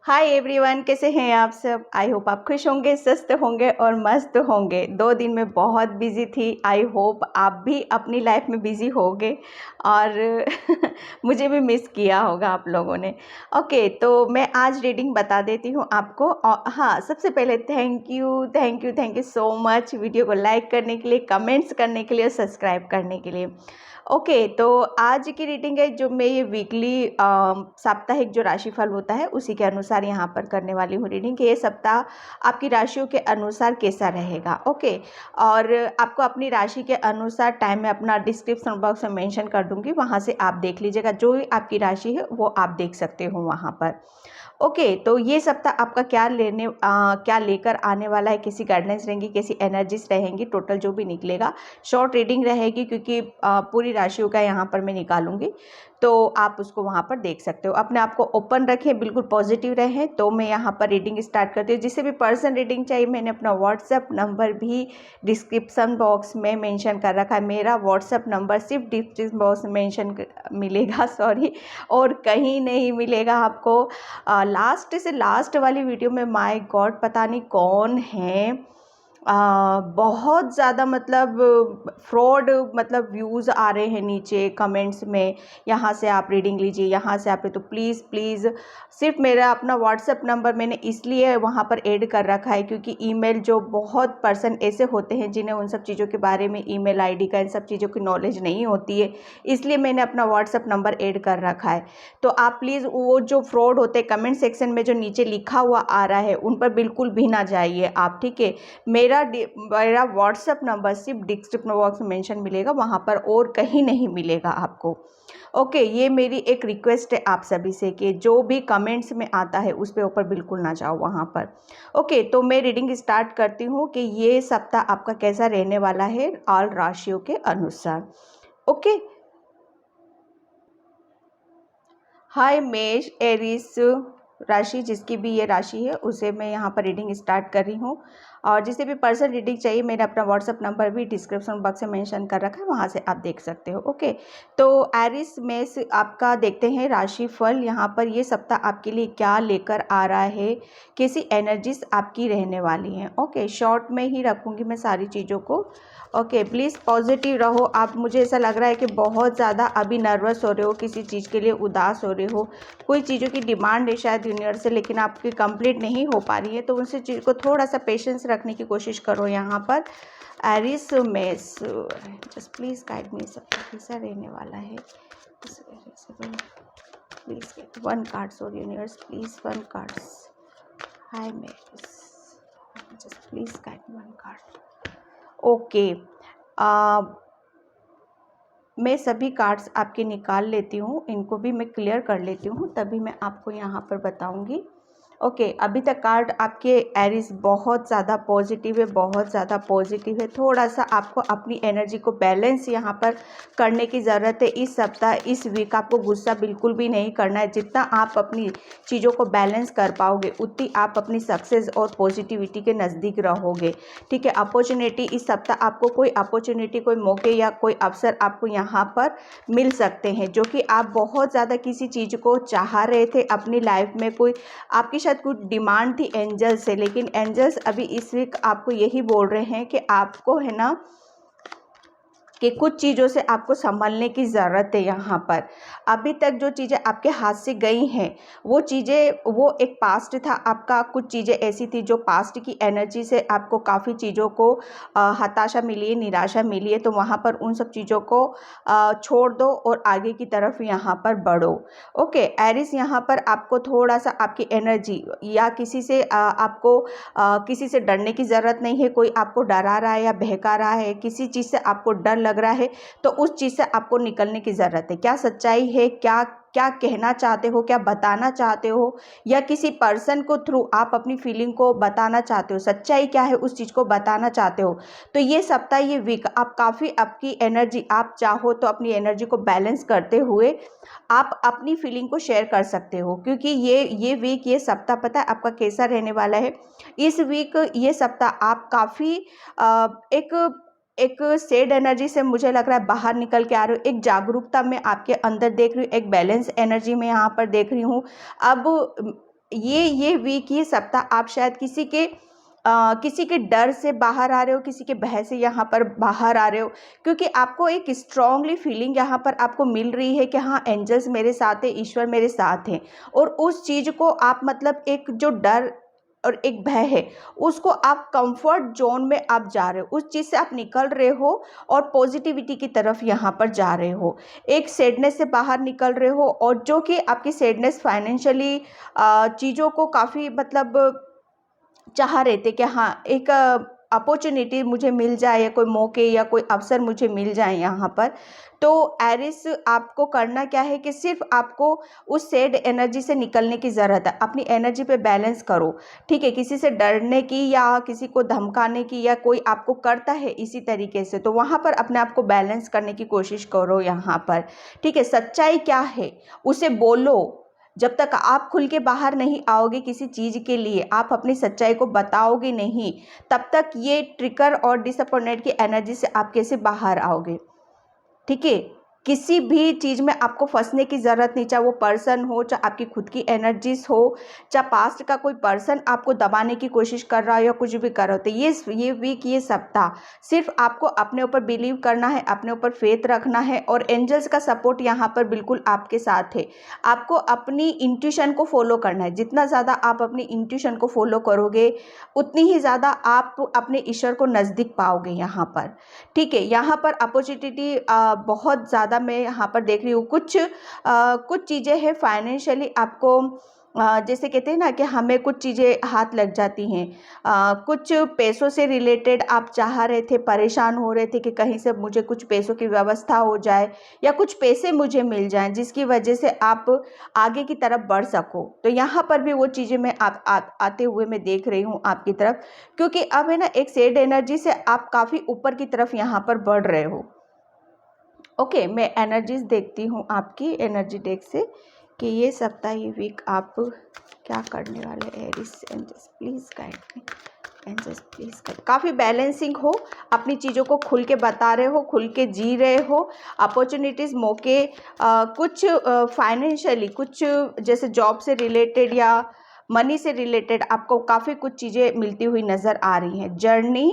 Hi everyone, कैसे हैं आप सब। आई होप आप खुश होंगे, स्वस्थ होंगे और मस्त होंगे। 2 दिन में बहुत बिजी थी। आई होप आप भी अपनी लाइफ में बिजी होंगे और मुझे भी मिस किया होगा आप लोगों ने। ओके, तो मैं आज रीडिंग बता देती हूँ आपको। और हाँ, सबसे पहले thank you so much video को लाइक करने के लिए, कमेंट्स करने के लिए और सब्सक्राइब करने के लिए। ओके, तो आज की रीडिंग है जो मैं ये वीकली साप्ताहिक जो राशिफल होता है उसी के अनुसार यहाँ पर करने वाली हूँ रीडिंग कि ये सप्ताह आपकी राशियों के अनुसार कैसा रहेगा। ओके, और आपको अपनी राशि के अनुसार टाइम में अपना डिस्क्रिप्शन बॉक्स में मेंशन कर दूँगी, वहाँ से आप देख लीजिएगा। जो भी आपकी राशि है वो आप देख सकते हो वहाँ पर। ओके, तो ये सप्ताह आपका क्या लेकर आने वाला है, कैसी गाइडलाइंस रहेंगी, कैसी एनर्जीज रहेंगी, टोटल जो भी निकलेगा। शॉर्ट रीडिंग रहेगी क्योंकि पूरी राशियों का यहाँ पर मैं निकालूंगी, तो आप उसको वहाँ पर देख सकते हो। अपने आप को ओपन रखें, बिल्कुल पॉजिटिव रहें। तो मैं यहाँ पर रीडिंग स्टार्ट करती हूँ। जिसे भी पर्सन रीडिंग चाहिए, मैंने अपना व्हाट्सएप नंबर भी डिस्क्रिप्शन बॉक्स में मेंशन कर रखा है। मेरा व्हाट्सएप नंबर सिर्फ डिस्क्रिप्शन बॉक्स में मेंशन मिलेगा, सॉरी, और कहीं नहीं मिलेगा आपको। लास्ट से लास्ट वाली वीडियो में माय गॉड पता नहीं कौन है, बहुत ज़्यादा मतलब फ्रॉड मतलब व्यूज़ आ रहे हैं नीचे कमेंट्स में। यहाँ से आप रीडिंग लीजिए, यहाँ से आप, तो प्लीज़ प्लीज़ सिर्फ मेरा अपना व्हाट्सएप नंबर मैंने इसलिए वहाँ पर ऐड कर रखा है क्योंकि ईमेल, जो बहुत पर्सन ऐसे होते हैं जिन्हें उन सब चीज़ों के बारे में, ईमेल आईडी का, इन सब चीज़ों की नॉलेज नहीं होती है, इसलिए मैंने अपना व्हाट्सएप नंबर ऐड कर रखा है। तो आप प्लीज़ वो जो फ्रॉड होते हैं कमेंट सेक्शन में जो नीचे लिखा हुआ आ रहा है उन पर बिल्कुल भी ना जाइए आप, ठीक है। मेरा व्हाट्सएप नंबर सिर्फ डिस्क्रिप्शन बॉक्स में मेंशन मिलेगा, वहाँ पर और कहीं नहीं मिलेगा आपको। ओके, ये मेरी एक रिक्वेस्ट है आप सभी से कि जो भी कमेंट्स में आता है उस पे ऊपर बिल्कुल ना जाओ वहाँ पर। ओके, तो मैं रीडिंग स्टार्ट करती हूँ कि ये सप्ताह आपका कैसा रहने वाला है ऑल राशियों के अनुसार। ओके, हाय मेष, एरिस राशि, जिसकी भी ये राशि है उसे मैं यहाँ पर रीडिंग स्टार्ट कर रही हूँ। और जिसे भी पर्सन रीडिंग चाहिए, मैंने अपना व्हाट्सअप नंबर भी डिस्क्रिप्शन बॉक्स में मेंशन कर रखा है, वहाँ से आप देख सकते हो। ओके, तो एरिस मेष आपका देखते हैं राशिफल। यहाँ पर ये सप्ताह आपके लिए क्या लेकर आ रहा है, कैसी एनर्जीज आपकी रहने वाली हैं। ओके, शॉर्ट में ही रखूँगी मैं सारी चीज़ों को। ओके, प्लीज़ पॉजिटिव रहो आप। मुझे ऐसा लग रहा है कि बहुत ज़्यादा अभी नर्वस हो रहे हो, किसी चीज़ के लिए उदास हो रहे हो। कोई चीज़ों की डिमांड है शायद यूनिवर्स से, लेकिन आपकी कंप्लीट नहीं हो पा रही है, तो उनसे चीज़ को थोड़ा सा पेशेंस रखने की कोशिश करो। यहाँ पर एरिस मेष, जस्ट प्लीज़ गाइड मी, सब कैसा रहने वाला है। Please get 1 card sorry universe, please 1 cards. Hi Mesh, just please guide me 1 card. Okay, मैं सभी कार्ड्स आपके निकाल लेती हूँ, इनको भी मैं क्लियर कर लेती हूँ, तभी मैं आपको यहाँ पर बताऊँगी। ओके, अभी तक कार्ड आपके एरिस बहुत ज़्यादा पॉजिटिव है, बहुत ज़्यादा पॉजिटिव है। थोड़ा सा आपको अपनी एनर्जी को बैलेंस यहाँ पर करने की ज़रूरत है। इस सप्ताह, इस वीक आपको गुस्सा बिल्कुल भी नहीं करना है। जितना आप अपनी चीज़ों को बैलेंस कर पाओगे उतनी आप अपनी सक्सेस और पॉजिटिविटी के नज़दीक रहोगे, ठीक है। अपॉर्चुनिटी इस सप्ताह आपको कोई अपॉर्चुनिटी, कोई मौके या कोई अवसर आपको यहाँ पर मिल सकते हैं, जो कि आप बहुत ज़्यादा किसी चीज़ को चाह रहे थे अपनी लाइफ में। कोई आपकी शायद कुछ डिमांड थी एंजल्स से, लेकिन एंजल्स अभी इस वीक आपको यही बोल रहे हैं कि आपको है ना कि कुछ चीज़ों से आपको संभलने की ज़रूरत है। यहाँ पर अभी तक जो चीज़ें आपके हाथ से गई हैं वो चीज़ें, वो एक पास्ट था आपका। कुछ चीज़ें ऐसी थी जो पास्ट की एनर्जी से आपको काफ़ी चीज़ों को हताशा मिली है, निराशा मिली है, तो वहाँ पर उन सब चीज़ों को छोड़ दो और आगे की तरफ यहाँ पर बढ़ो। ओके, एरिस, यहाँ पर आपको थोड़ा सा आपकी एनर्जी या किसी से आपको किसी से डरने की ज़रूरत नहीं है। कोई आपको डरा रहा है या बहका रहा है, किसी चीज़ से आपको डर लग रहा है, तो उस चीज़ से आपको निकलने की ज़रूरत है। क्या सच्चाई है, क्या क्या कहना चाहते हो, क्या बताना चाहते हो, या किसी पर्सन को थ्रू आप अपनी फीलिंग को बताना चाहते हो, सच्चाई क्या है उस चीज़ को बताना चाहते हो। तो ये सप्ताह, ये वीक आप काफ़ी, आपकी एनर्जी, आप चाहो तो अपनी एनर्जी को बैलेंस करते हुए आप अपनी फीलिंग को शेयर कर सकते हो, क्योंकि ये वीक, ये सप्ताह पता है आपका कैसा रहने वाला है। इस वीक, ये सप्ताह आप काफ़ी एक एक सैड एनर्जी से मुझे लग रहा है बाहर निकल के आ रहे हो। एक जागरूकता में आपके अंदर देख रही हूँ, एक बैलेंस एनर्जी में यहाँ पर देख रही हूँ। अब ये वीक, ये सप्ताह आप शायद किसी के डर से बाहर आ रहे हो, किसी के भय से यहाँ पर बाहर आ रहे हो, क्योंकि आपको एक स्ट्रांगली फीलिंग यहाँ पर आपको मिल रही है कि हाँ, एंजल्स मेरे साथ है, ईश्वर मेरे साथ है। और उस चीज़ को आप मतलब एक जो डर और एक भय है, उसको आप कंफर्ट जोन में आप जा रहे हो, उस चीज़ से आप निकल रहे हो और पॉजिटिविटी की तरफ यहाँ पर जा रहे हो, एक सैडनेस से बाहर निकल रहे हो। और जो कि आपकी सैडनेस फाइनेंशियली चीज़ों को काफ़ी मतलब चाह रहे थे कि हाँ, एक अपॉर्चुनिटी मुझे मिल जाए या कोई मौके या कोई अवसर मुझे मिल जाए यहाँ पर। तो एरिस, आपको करना क्या है कि सिर्फ आपको उस सैड एनर्जी से निकलने की ज़रूरत है। अपनी एनर्जी पे बैलेंस करो, ठीक है? किसी से डरने की या किसी को धमकाने की, या कोई आपको करता है इसी तरीके से, तो वहाँ पर अपने आप को बैलेंस करने की कोशिश करो यहाँ पर, ठीक है? सच्चाई क्या है उसे बोलो। जब तक आप खुल के बाहर नहीं आओगे किसी चीज़ के लिए, आप अपनी सच्चाई को बताओगे नहीं, तब तक ये ट्रिगर और डिसअपॉइंटमेंट की एनर्जी से आप कैसे बाहर आओगे, ठीक है? किसी भी चीज़ में आपको फंसने की ज़रूरत नहीं, चाहे वो पर्सन हो, चाहे आपकी खुद की एनर्जीज हो, चाहे पास्ट का कोई पर्सन आपको दबाने की कोशिश कर रहा हो या कुछ भी कर रहा हो। तो ये वीक, ये सप्ताह सिर्फ आपको अपने ऊपर बिलीव करना है, अपने ऊपर फेथ रखना है, और एंजल्स का सपोर्ट यहाँ पर बिल्कुल आपके साथ है। आपको अपनी इंट्यूशन को फॉलो करना है। जितना ज़्यादा आप अपनी इंट्यूशन को फॉलो करोगे, उतनी ही ज़्यादा आप अपने ईश्वर को नज़दीक पाओगे यहाँ पर, ठीक है? यहाँ पर अपॉर्चुनिटी बहुत ज़्यादा मैं यहाँ पर देख रही हूँ। कुछ चीज़ें हैं फाइनेंशियली आपको, जैसे कहते हैं ना कि हमें कुछ चीज़ें हाथ लग जाती हैं। कुछ पैसों से रिलेटेड आप चाह रहे थे, परेशान हो रहे थे कि कहीं से मुझे कुछ पैसों की व्यवस्था हो जाए या कुछ पैसे मुझे मिल जाएं, जिसकी वजह से आप आगे की तरफ बढ़ सको। तो यहाँ पर भी वो चीज़ें मैं आते हुए मैं देख रही हूँ आपकी तरफ, क्योंकि अब है ना, एक सैड एनर्जी से आप काफ़ी ऊपर की तरफ यहाँ पर बढ़ रहे हो। ओके, मैं एनर्जीज देखती हूँ आपकी एनर्जी डेक से कि ये सप्ताह, ये वीक आप क्या करने वाले। Aries, angels please guide me, angels please guide. काफ़ी बैलेंसिंग हो, अपनी चीज़ों को खुल के बता रहे हो, खुल के जी रहे हो। अपॉर्चुनिटीज़, मौके, कुछ फाइनेंशियली, कुछ जैसे जॉब से रिलेटेड या मनी से रिलेटेड आपको काफ़ी कुछ चीज़ें मिलती हुई नज़र आ रही हैं। जर्नी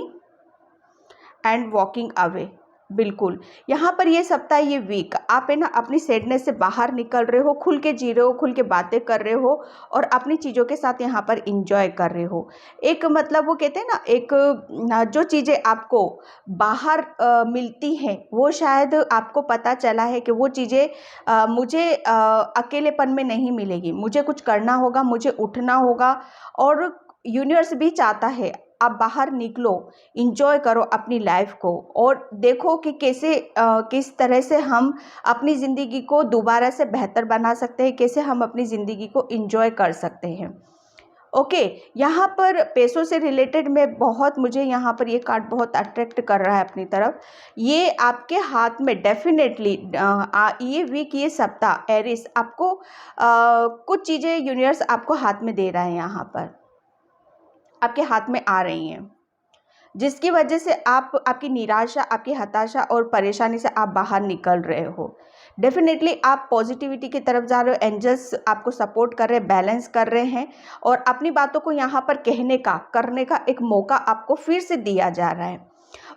एंड वॉकिंग अवे, बिल्कुल यहाँ पर ये सप्ताह, ये वीक आप है ना अपनी सैडनेस से बाहर निकल रहे हो, खुल के जी रहे हो, खुल के बातें कर रहे हो, और अपनी चीज़ों के साथ यहाँ पर इंजॉय कर रहे हो। एक मतलब वो कहते हैं ना, एक जो चीज़ें आपको बाहर मिलती हैं, वो शायद आपको पता चला है कि वो चीज़ें मुझे अकेलेपन में नहीं मिलेगी, मुझे कुछ करना होगा, मुझे उठना होगा। और यूनिवर्स भी चाहता है आप बाहर निकलो, इंजॉय करो अपनी लाइफ को, और देखो कि कैसे किस तरह से हम अपनी ज़िंदगी को दोबारा से बेहतर बना सकते हैं, कैसे हम अपनी ज़िंदगी को इंजॉय कर सकते हैं। ओके, यहाँ पर पैसों से रिलेटेड में बहुत, मुझे यहाँ पर ये कार्ड बहुत अट्रैक्ट कर रहा है अपनी तरफ। ये आपके हाथ में डेफिनेटली, ये वीक, ये सप्ताह एरिस, आपको कुछ चीज़ें यूनिवर्स आपको हाथ में दे रहा है, यहाँ पर आपके हाथ में आ रही हैं, जिसकी वजह से आपकी निराशा, आपकी हताशा और परेशानी से आप बाहर निकल रहे हो। डेफिनेटली आप पॉजिटिविटी की तरफ जा रहे हो, एंजल्स आपको सपोर्ट कर रहे हैं, बैलेंस कर रहे हैं, और अपनी बातों को यहाँ पर कहने का, करने का एक मौका आपको फिर से दिया जा रहा है।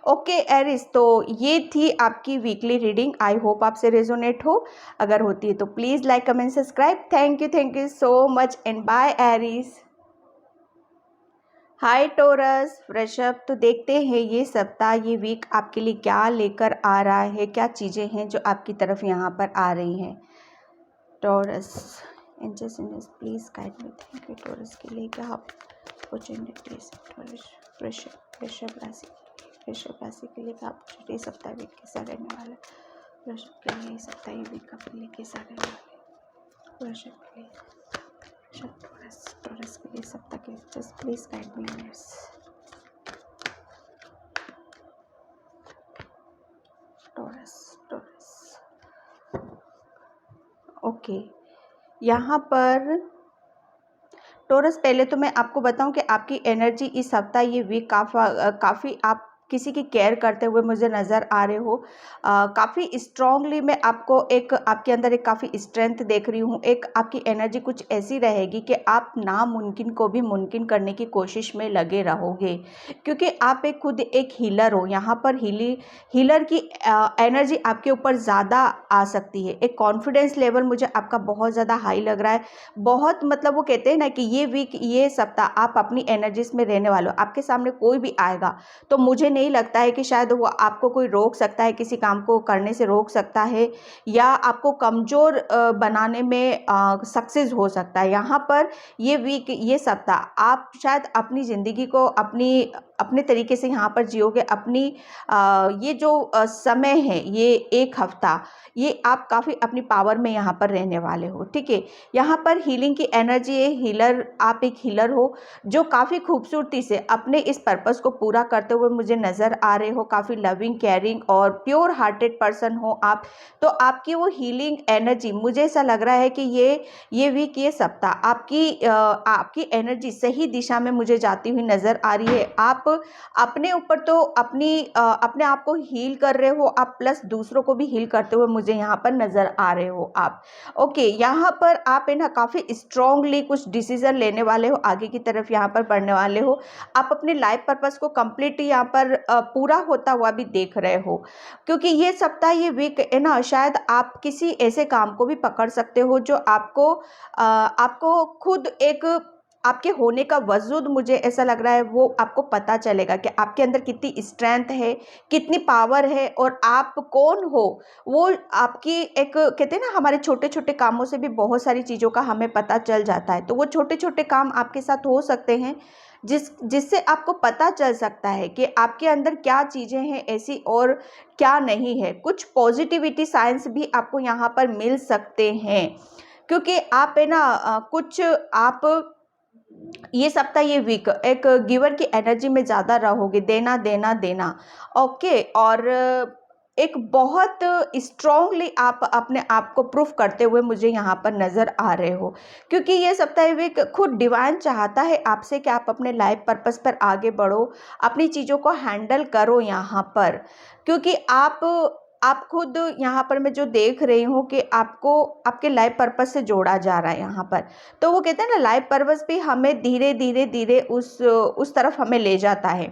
ओके एरिस, तो ये थी आपकी वीकली रीडिंग। आई होप आपसे रेजोनेट हो। अगर होती है तो please like, comment, subscribe. Thank you so much and bye Aries. Hi Taurus, वृषभ, तो देखते हैं ये सप्ताह, ये वीक आपके लिए क्या लेकर आ रहा है, क्या चीज़ें हैं जो आपकी तरफ यहाँ पर आ रही हैं। Taurus, angels please guide me. Thank you Taurus के लिए क्या अपॉर्चुनिटीज। वृषभ राशि के लिए क्या अपॉर्चुनिटी सप्ताह वीक कैसा रहने वाला है। वृषभ के लिए सप्ताह वीक अपने लिए कैसा रहने वाला है। वृषभ के लिए, टोरस के लिए सप्ताह के, just please guide me universe. Taurus okay, यहाँ पर टोरस, पहले तो मैं आपको बताऊं कि आपकी एनर्जी इस सप्ताह, ये वीक काफ़ी आप किसी की केयर करते हुए मुझे नज़र आ रहे हो। काफ़ी स्ट्रांगली मैं आपको एक आपके अंदर एक काफ़ी स्ट्रेंथ देख रही हूँ। एक आपकी एनर्जी कुछ ऐसी रहेगी कि आप नामुमकिन को भी मुमकिन करने की कोशिश में लगे रहोगे, क्योंकि आप एक खुद एक हीलर हो। यहाँ पर हीलर की एनर्जी आपके ऊपर ज़्यादा आ सकती है। एक कॉन्फिडेंस लेवल मुझे आपका बहुत ज़्यादा हाई लग रहा है। बहुत मतलब वो कहते हैं ना कि ये वीक, ये सप्ताह आप अपनी एनर्जीज में रहने वाले हो। आपके सामने कोई भी आएगा तो मुझे नहीं लगता है कि शायद वो आपको कोई रोक सकता है, किसी काम को करने से रोक सकता है या आपको कमज़ोर बनाने में सक्सेस हो सकता है। यहाँ पर ये वीक, ये सप्ताह आप शायद अपनी ज़िंदगी को अपने तरीके से यहाँ पर जियोगे। अपनी ये जो समय है, ये एक हफ्ता, ये आप काफ़ी अपनी पावर में यहाँ पर रहने वाले हो, ठीक है। यहाँ पर हीलिंग की एनर्जी है। हीलर, आप एक हीलर हो जो काफ़ी खूबसूरती से अपने इस पर्पस को पूरा करते हुए मुझे नज़र आ रहे हो। काफ़ी लविंग, केयरिंग और प्योर हार्टेड पर्सन हो आप। तो आपकी वो हीलिंग एनर्जी, मुझे ऐसा लग रहा है कि ये वीक, ये सप्ताह आपकी एनर्जी सही दिशा में मुझे जाती हुई नज़र आ रही है। आप अपने ऊपर तो अपने आप को हील कर रहे हो आप, प्लस दूसरों को भी हील करते हुए मुझे यहाँ पर नज़र आ रहे हो आप। ओके, यहाँ पर आप है ना काफ़ी स्ट्रांगली कुछ डिसीजन लेने वाले हो, आगे की तरफ यहाँ पर बढ़ने वाले हो। आप अपने लाइफ पर्पस को कंप्लीट यहाँ पर पूरा होता हुआ भी देख रहे हो, क्योंकि ये सप्ताह, ये वीक है ना, शायद आप किसी ऐसे काम को भी पकड़ सकते हो जो आपको खुद एक आपके होने का वजूद, मुझे ऐसा लग रहा है वो आपको पता चलेगा कि आपके अंदर कितनी स्ट्रेंथ है, कितनी पावर है और आप कौन हो। वो आपकी एक, कहते हैं ना, हमारे छोटे छोटे कामों से भी बहुत सारी चीज़ों का हमें पता चल जाता है। तो वो छोटे छोटे काम आपके साथ हो सकते हैं जिससे आपको पता चल सकता है कि आपके अंदर क्या चीज़ें हैं ऐसी और क्या नहीं है। कुछ पॉजिटिविटी साइंस भी आपको यहाँ पर मिल सकते हैं, क्योंकि आप है ना कुछ आप ये सप्ताह, ये वीक एक गिवर की एनर्जी में ज़्यादा रहोगे, देना देना देना। ओके, और एक बहुत स्ट्रांगली आप अपने आप को प्रूफ करते हुए मुझे यहाँ पर नज़र आ रहे हो, क्योंकि ये सप्ताह, ये वीक खुद डिवाइन चाहता है आपसे कि आप अपने लाइफ पर्पस पर आगे बढ़ो, अपनी चीज़ों को हैंडल करो यहाँ पर, क्योंकि आप खुद यहाँ पर मैं जो देख रही हूँ कि आपको आपके लाइफ पर्पस से जोड़ा जा रहा है यहाँ पर। तो वो कहते हैं ना, लाइफ पर्पस भी हमें धीरे धीरे धीरे उस तरफ हमें ले जाता है।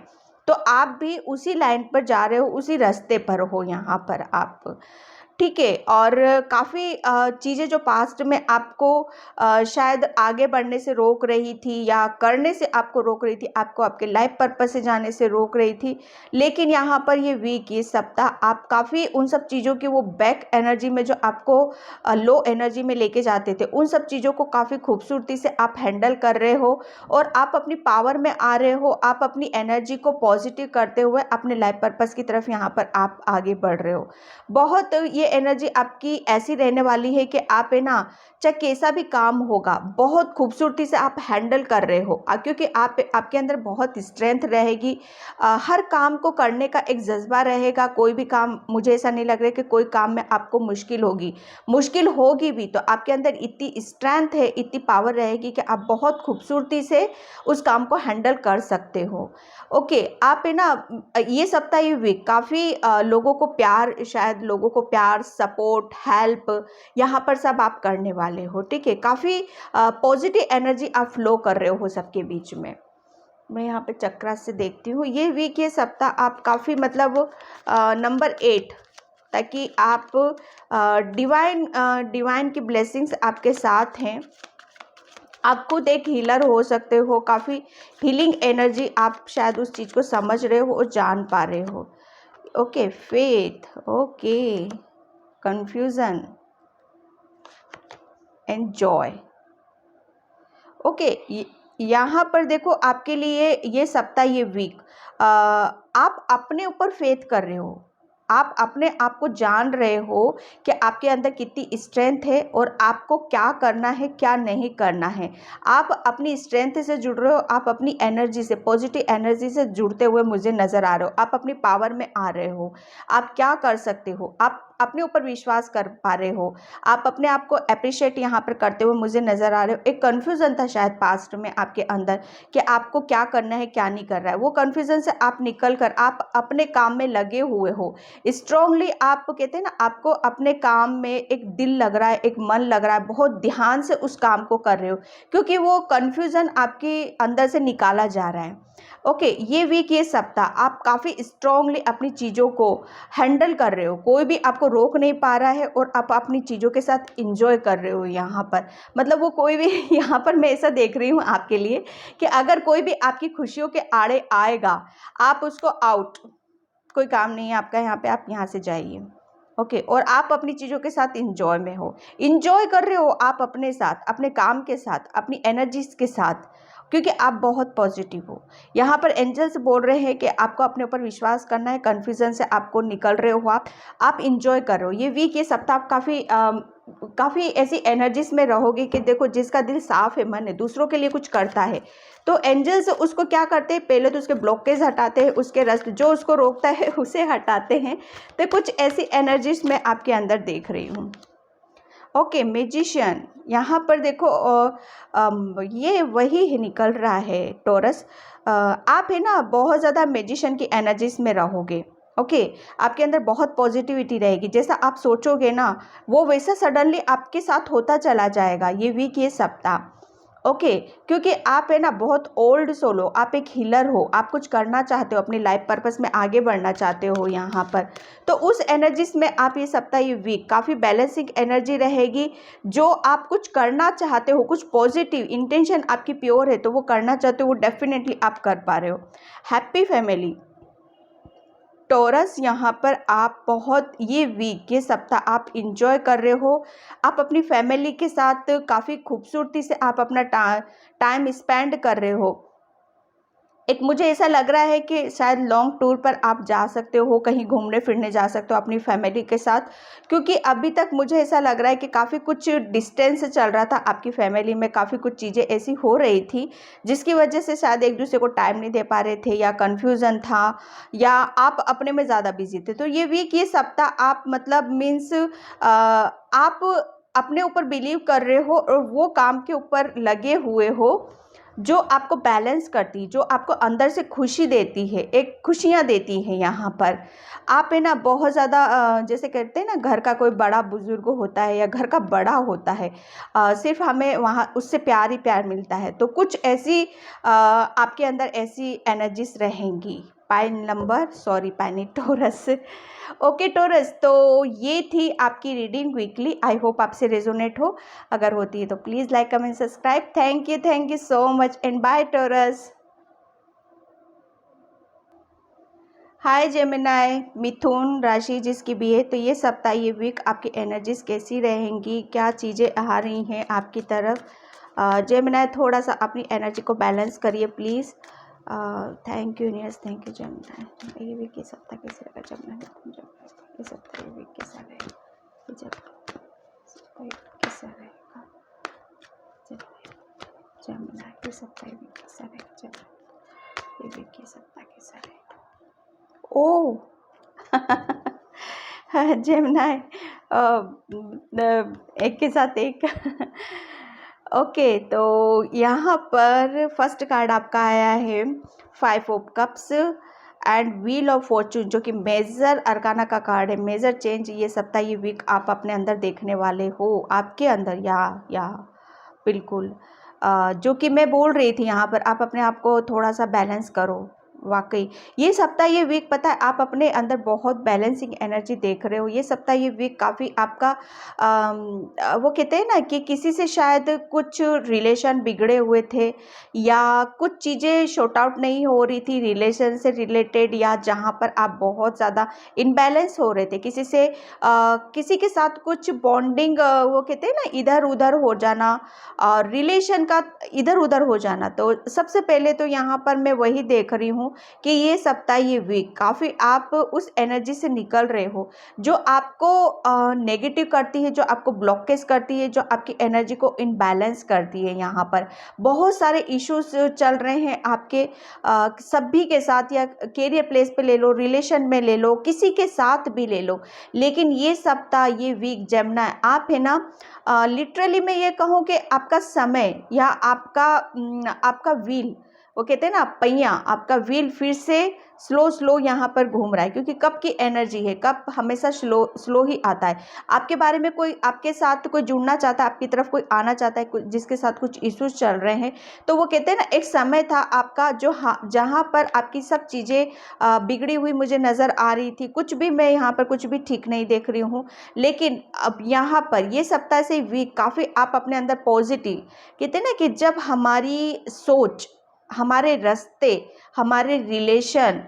तो आप भी उसी लाइन पर जा रहे हो, उसी रास्ते पर हो यहाँ पर आप, ठीक है। और काफ़ी चीज़ें जो पास्ट में आपको शायद आगे बढ़ने से रोक रही थी या करने से आपको रोक रही थी, आपको आपके लाइफ पर्पस से जाने से रोक रही थी, लेकिन यहाँ पर ये वीक, ये सप्ताह आप काफ़ी उन सब चीज़ों की, वो बैक एनर्जी में जो आपको लो एनर्जी में लेके जाते थे, उन सब चीज़ों को काफ़ी खूबसूरती से आप हैंडल कर रहे हो और आप अपनी पावर में आ रहे हो। आप अपनी एनर्जी को पॉजिटिव करते हुए अपने लाइफ पर्पस की तरफ यहाँ पर आप आगे बढ़ रहे हो। बहुत ये एनर्जी आपकी ऐसी रहने वाली है कि आप है ना, चाहे कैसा भी काम होगा, बहुत खूबसूरती से आप हैंडल कर रहे हो, क्योंकि आपके अंदर बहुत स्ट्रेंथ रहेगी। हर काम को करने का एक जज्बा रहेगा। कोई भी काम, मुझे ऐसा नहीं लग रहा है कि कोई काम में आपको मुश्किल होगी भी, तो आपके अंदर इतनी स्ट्रेंथ है, इतनी पावर रहेगी कि आप बहुत खूबसूरती से उस काम को हैंडल कर सकते हो। ओके, आप है ना, ये सप्ताह, ये वीक काफ़ी लोगों को प्यार, शायद लोगों को प्यार, सपोर्ट, हेल्प यहाँ पर सब आप करने वाले हो, ठीक है। काफ़ी पॉजिटिव एनर्जी आप फ्लो कर रहे हो सबके बीच में। मैं यहाँ पे चक्रा से देखती हूँ, ये वीक, ये सप्ताह आप काफ़ी मतलब नंबर 8, ताकि आप डिवाइन की ब्लेसिंग्स आपके साथ हैं। आप खुद एक हीलर हो सकते हो, काफ़ी हीलिंग एनर्जी, आप शायद उस चीज़ को समझ रहे हो और जान पा रहे हो। Okay, faith, okay, confusion and Joy. Okay, यहाँ पर देखो, आपके लिए ये सप्ताह, ये वीक आप अपने ऊपर फेथ कर रहे हो। आप अपने आप को जान रहे हो कि आपके अंदर कितनी स्ट्रेंथ है और आपको क्या करना है, क्या नहीं करना है। आप अपनी स्ट्रेंथ से जुड़ रहे हो, आप अपनी एनर्जी से, पॉजिटिव एनर्जी से जुड़ते हुए मुझे नज़र आ रहे हो। आप अपनी पावर में आ रहे हो, आप क्या कर सकते हो, आप आप अपने ऊपर विश्वास कर पा रहे हो, आप अपने आप को अप्रिशिएट यहाँ पर करते हुए मुझे नज़र आ रहे हो। एक कन्फ्यूज़न था शायद पास्ट में आपके अंदर कि आपको क्या करना है क्या नहीं करना है, वो कन्फ्यूज़न से आप निकल कर आप अपने काम में लगे हुए हो स्ट्रांगली। आप कहते हैं ना, आपको अपने काम में एक दिल लग रहा है, एक मन लग रहा है, बहुत ध्यान से उस काम को कर रहे हो क्योंकि वो कन्फ्यूज़न आपके अंदर से निकाला जा रहा है। ओके, ये वीक, ये सप्ताह आप काफ़ी स्ट्रांगली अपनी चीज़ों को हैंडल कर रहे हो, कोई भी आपको रोक नहीं पा रहा है और आप अपनी चीज़ों के साथ इंजॉय कर रहे हो यहाँ पर। मतलब वो कोई भी यहाँ पर मैं ऐसा देख रही हूँ आपके लिए कि अगर कोई भी आपकी खुशियों के आड़े आएगा, आप उसको आउट, कोई काम नहीं है आपका यहाँ पे, आप यहाँ से जाइए। ओके, और आप अपनी चीज़ों के साथ इंजॉय में हो, इंजॉय कर रहे हो आप अपने साथ, अपने काम के साथ, अपनी एनर्जीज के साथ, क्योंकि आप बहुत पॉजिटिव हो। यहाँ पर एंजल्स बोल रहे हैं कि आपको अपने ऊपर विश्वास करना है, कन्फ्यूज़न से आपको निकल रहे हो, आप इंजॉय कर रहे हो। ये वीक, ये सप्ताह आप काफ़ी ऐसी एनर्जीज में रहोगे कि देखो, जिसका दिल साफ है, मन है, दूसरों के लिए कुछ करता है, तो एंजल्स उसको क्या करते हैं, पहले तो उसके ब्लॉकेज हटाते हैं, उसके रास्ते जो उसको रोकता है उसे हटाते हैं। तो कुछ ऐसी एनर्जीज मैं आपके अंदर देख रही हूँ। ओके, मैजिशियन, यहाँ पर देखो ये वही है निकल रहा है टॉरस। आप है ना बहुत ज़्यादा मैजिशियन की एनर्जीज में रहोगे। ओके, आपके अंदर बहुत पॉजिटिविटी रहेगी, जैसा आप सोचोगे ना वो वैसा सडनली आपके साथ होता चला जाएगा ये वीक, ये सप्ताह। ओके, क्योंकि आप है ना बहुत ओल्ड सोल हो, आप एक हीलर हो, आप कुछ करना चाहते हो, अपनी लाइफ पर्पस में आगे बढ़ना चाहते हो यहाँ पर। तो उस एनर्जीज में आप ये सप्ताह, ये वीक काफ़ी बैलेंसिंग एनर्जी रहेगी। जो आप कुछ करना चाहते हो, कुछ पॉजिटिव इंटेंशन आपकी प्योर है तो वो करना चाहते हो, वो डेफिनेटली आप कर पा रहे हो। हैप्पी फैमिली टॉरस, यहाँ पर आप बहुत ये वीक, ये सप्ताह आप इंजॉय कर रहे हो, आप अपनी फैमिली के साथ काफ़ी खूबसूरती से आप अपना टाइम स्पेंड कर रहे हो। एक मुझे ऐसा लग रहा है कि शायद लॉन्ग टूर पर आप जा सकते हो, कहीं घूमने फिरने जा सकते हो अपनी फैमिली के साथ, क्योंकि अभी तक मुझे ऐसा लग रहा है कि काफ़ी कुछ डिस्टेंस चल रहा था आपकी फैमिली में, काफ़ी कुछ चीज़ें ऐसी हो रही थी जिसकी वजह से शायद एक दूसरे को टाइम नहीं दे पा रहे थे, या कन्फ्यूज़न था, या आप अपने में ज़्यादा बिजी थे। तो ये वीक, ये सप्ताह आप मतलब मीन्स आप अपने ऊपर बिलीव कर रहे हो और वो काम के ऊपर लगे हुए हो जो आपको बैलेंस करती, जो आपको अंदर से खुशी देती है, एक खुशियाँ देती है। यहाँ पर आप है ना बहुत ज़्यादा जैसे कहते हैं ना, घर का कोई बड़ा बुजुर्ग होता है या घर का बड़ा होता है, सिर्फ हमें वहाँ उससे प्यार ही प्यार मिलता है। तो कुछ ऐसी आपके अंदर ऐसी एनर्जीज रहेंगी। पाइनी टोरस। ओके टोरस, तो ये थी आपकी रीडिंग वीकली। आई होप आपसे रेजोनेट हो, अगर होती है तो please like comment subscribe. Thank you so much and bye Taurus. Hi Gemini, Mithun राशि जिसकी भी है, तो ये सप्ताह, ये वीक आपकी एनर्जीज कैसी रहेंगी, क्या चीज़ें आ रही हैं आपकी तरफ। जेमिनाई थोड़ा सा अपनी एनर्जी को बैलेंस करिए please. Thank you universe, thank you Gemini. ये वीक, ये सप्ताह कैसे रहेगा जेमिनाई, ये सप्ताह, ये वीक कैसा रहेगा, कैसा रहेगा जेमिनाई, ये सप्ताह, ये वीक कैसा रहेगा जेमिनाई, ये वीक, ये सप्ताह कैसा रहेगा। ओह जेमिनाई, एक के साथ एक। ओके, तो यहाँ पर फर्स्ट कार्ड आपका आया है 5 of cups and wheel of Fortune, जो कि मेजर अरकाना का कार्ड है। मेजर चेंज ये सप्ताह, ये वीक आप अपने अंदर देखने वाले हो, आपके अंदर या बिल्कुल। जो कि मैं बोल रही थी यहाँ पर, आप अपने आप को थोड़ा सा बैलेंस करो। वाकई ये सप्ताह, ये वीक, पता है आप अपने अंदर बहुत बैलेंसिंग एनर्जी देख रहे हो। ये सप्ताह, ये वीक काफ़ी आपका वो कहते हैं ना कि किसी से शायद कुछ रिलेशन बिगड़े हुए थे, या कुछ चीज़ें शॉर्ट आउट नहीं हो रही थी रिलेशन से रिलेटेड, या जहाँ पर आप बहुत ज़्यादा इनबैलेंस हो रहे थे किसी से, किसी के साथ कुछ बॉन्डिंग, वो कहते हैं ना इधर उधर हो जाना, और रिलेशन का इधर उधर हो जाना। तो सबसे पहले तो यहाँ पर मैं वही देख रही हूँ कि ये सप्ताह, ये वीक काफ़ी आप उस एनर्जी से निकल रहे हो जो आपको नेगेटिव करती है, जो आपको ब्लॉकेज करती है, जो आपकी एनर्जी को इनबैलेंस करती है। यहाँ पर बहुत सारे इश्यूज चल रहे हैं आपके सभी के साथ, या कैरियर प्लेस पे ले लो, रिलेशन में ले लो, किसी के साथ भी ले लो। लेकिन ये सप्ताह, ये वीक जेमिनी, आप है ना लिटरली मैं ये कहूँ कि आपका समय या आपका व्हील, वो कहते हैं ना पहिया, आपका व्हील फिर से स्लो स्लो यहाँ पर घूम रहा है, क्योंकि कब की एनर्जी है, कब हमेशा स्लो स्लो ही आता है। आपके बारे में कोई, आपके साथ कोई जुड़ना चाहता है, आपकी तरफ कोई आना चाहता है, जिसके साथ कुछ इश्यूज चल रहे हैं, तो वो कहते हैं ना एक समय था आपका जो जहाँ पर आपकी सब चीज़ें बिगड़ी हुई मुझे नज़र आ रही थी, कुछ भी मैं यहाँ पर कुछ भी ठीक नहीं देख रही हूँ। लेकिन अब यहाँ पर ये सप्ताह से वीक काफ़ी आप अपने अंदर पॉजिटिव, कहते हैं ना कि जब हमारी सोच, हमारे रास्ते, हमारे रिलेशन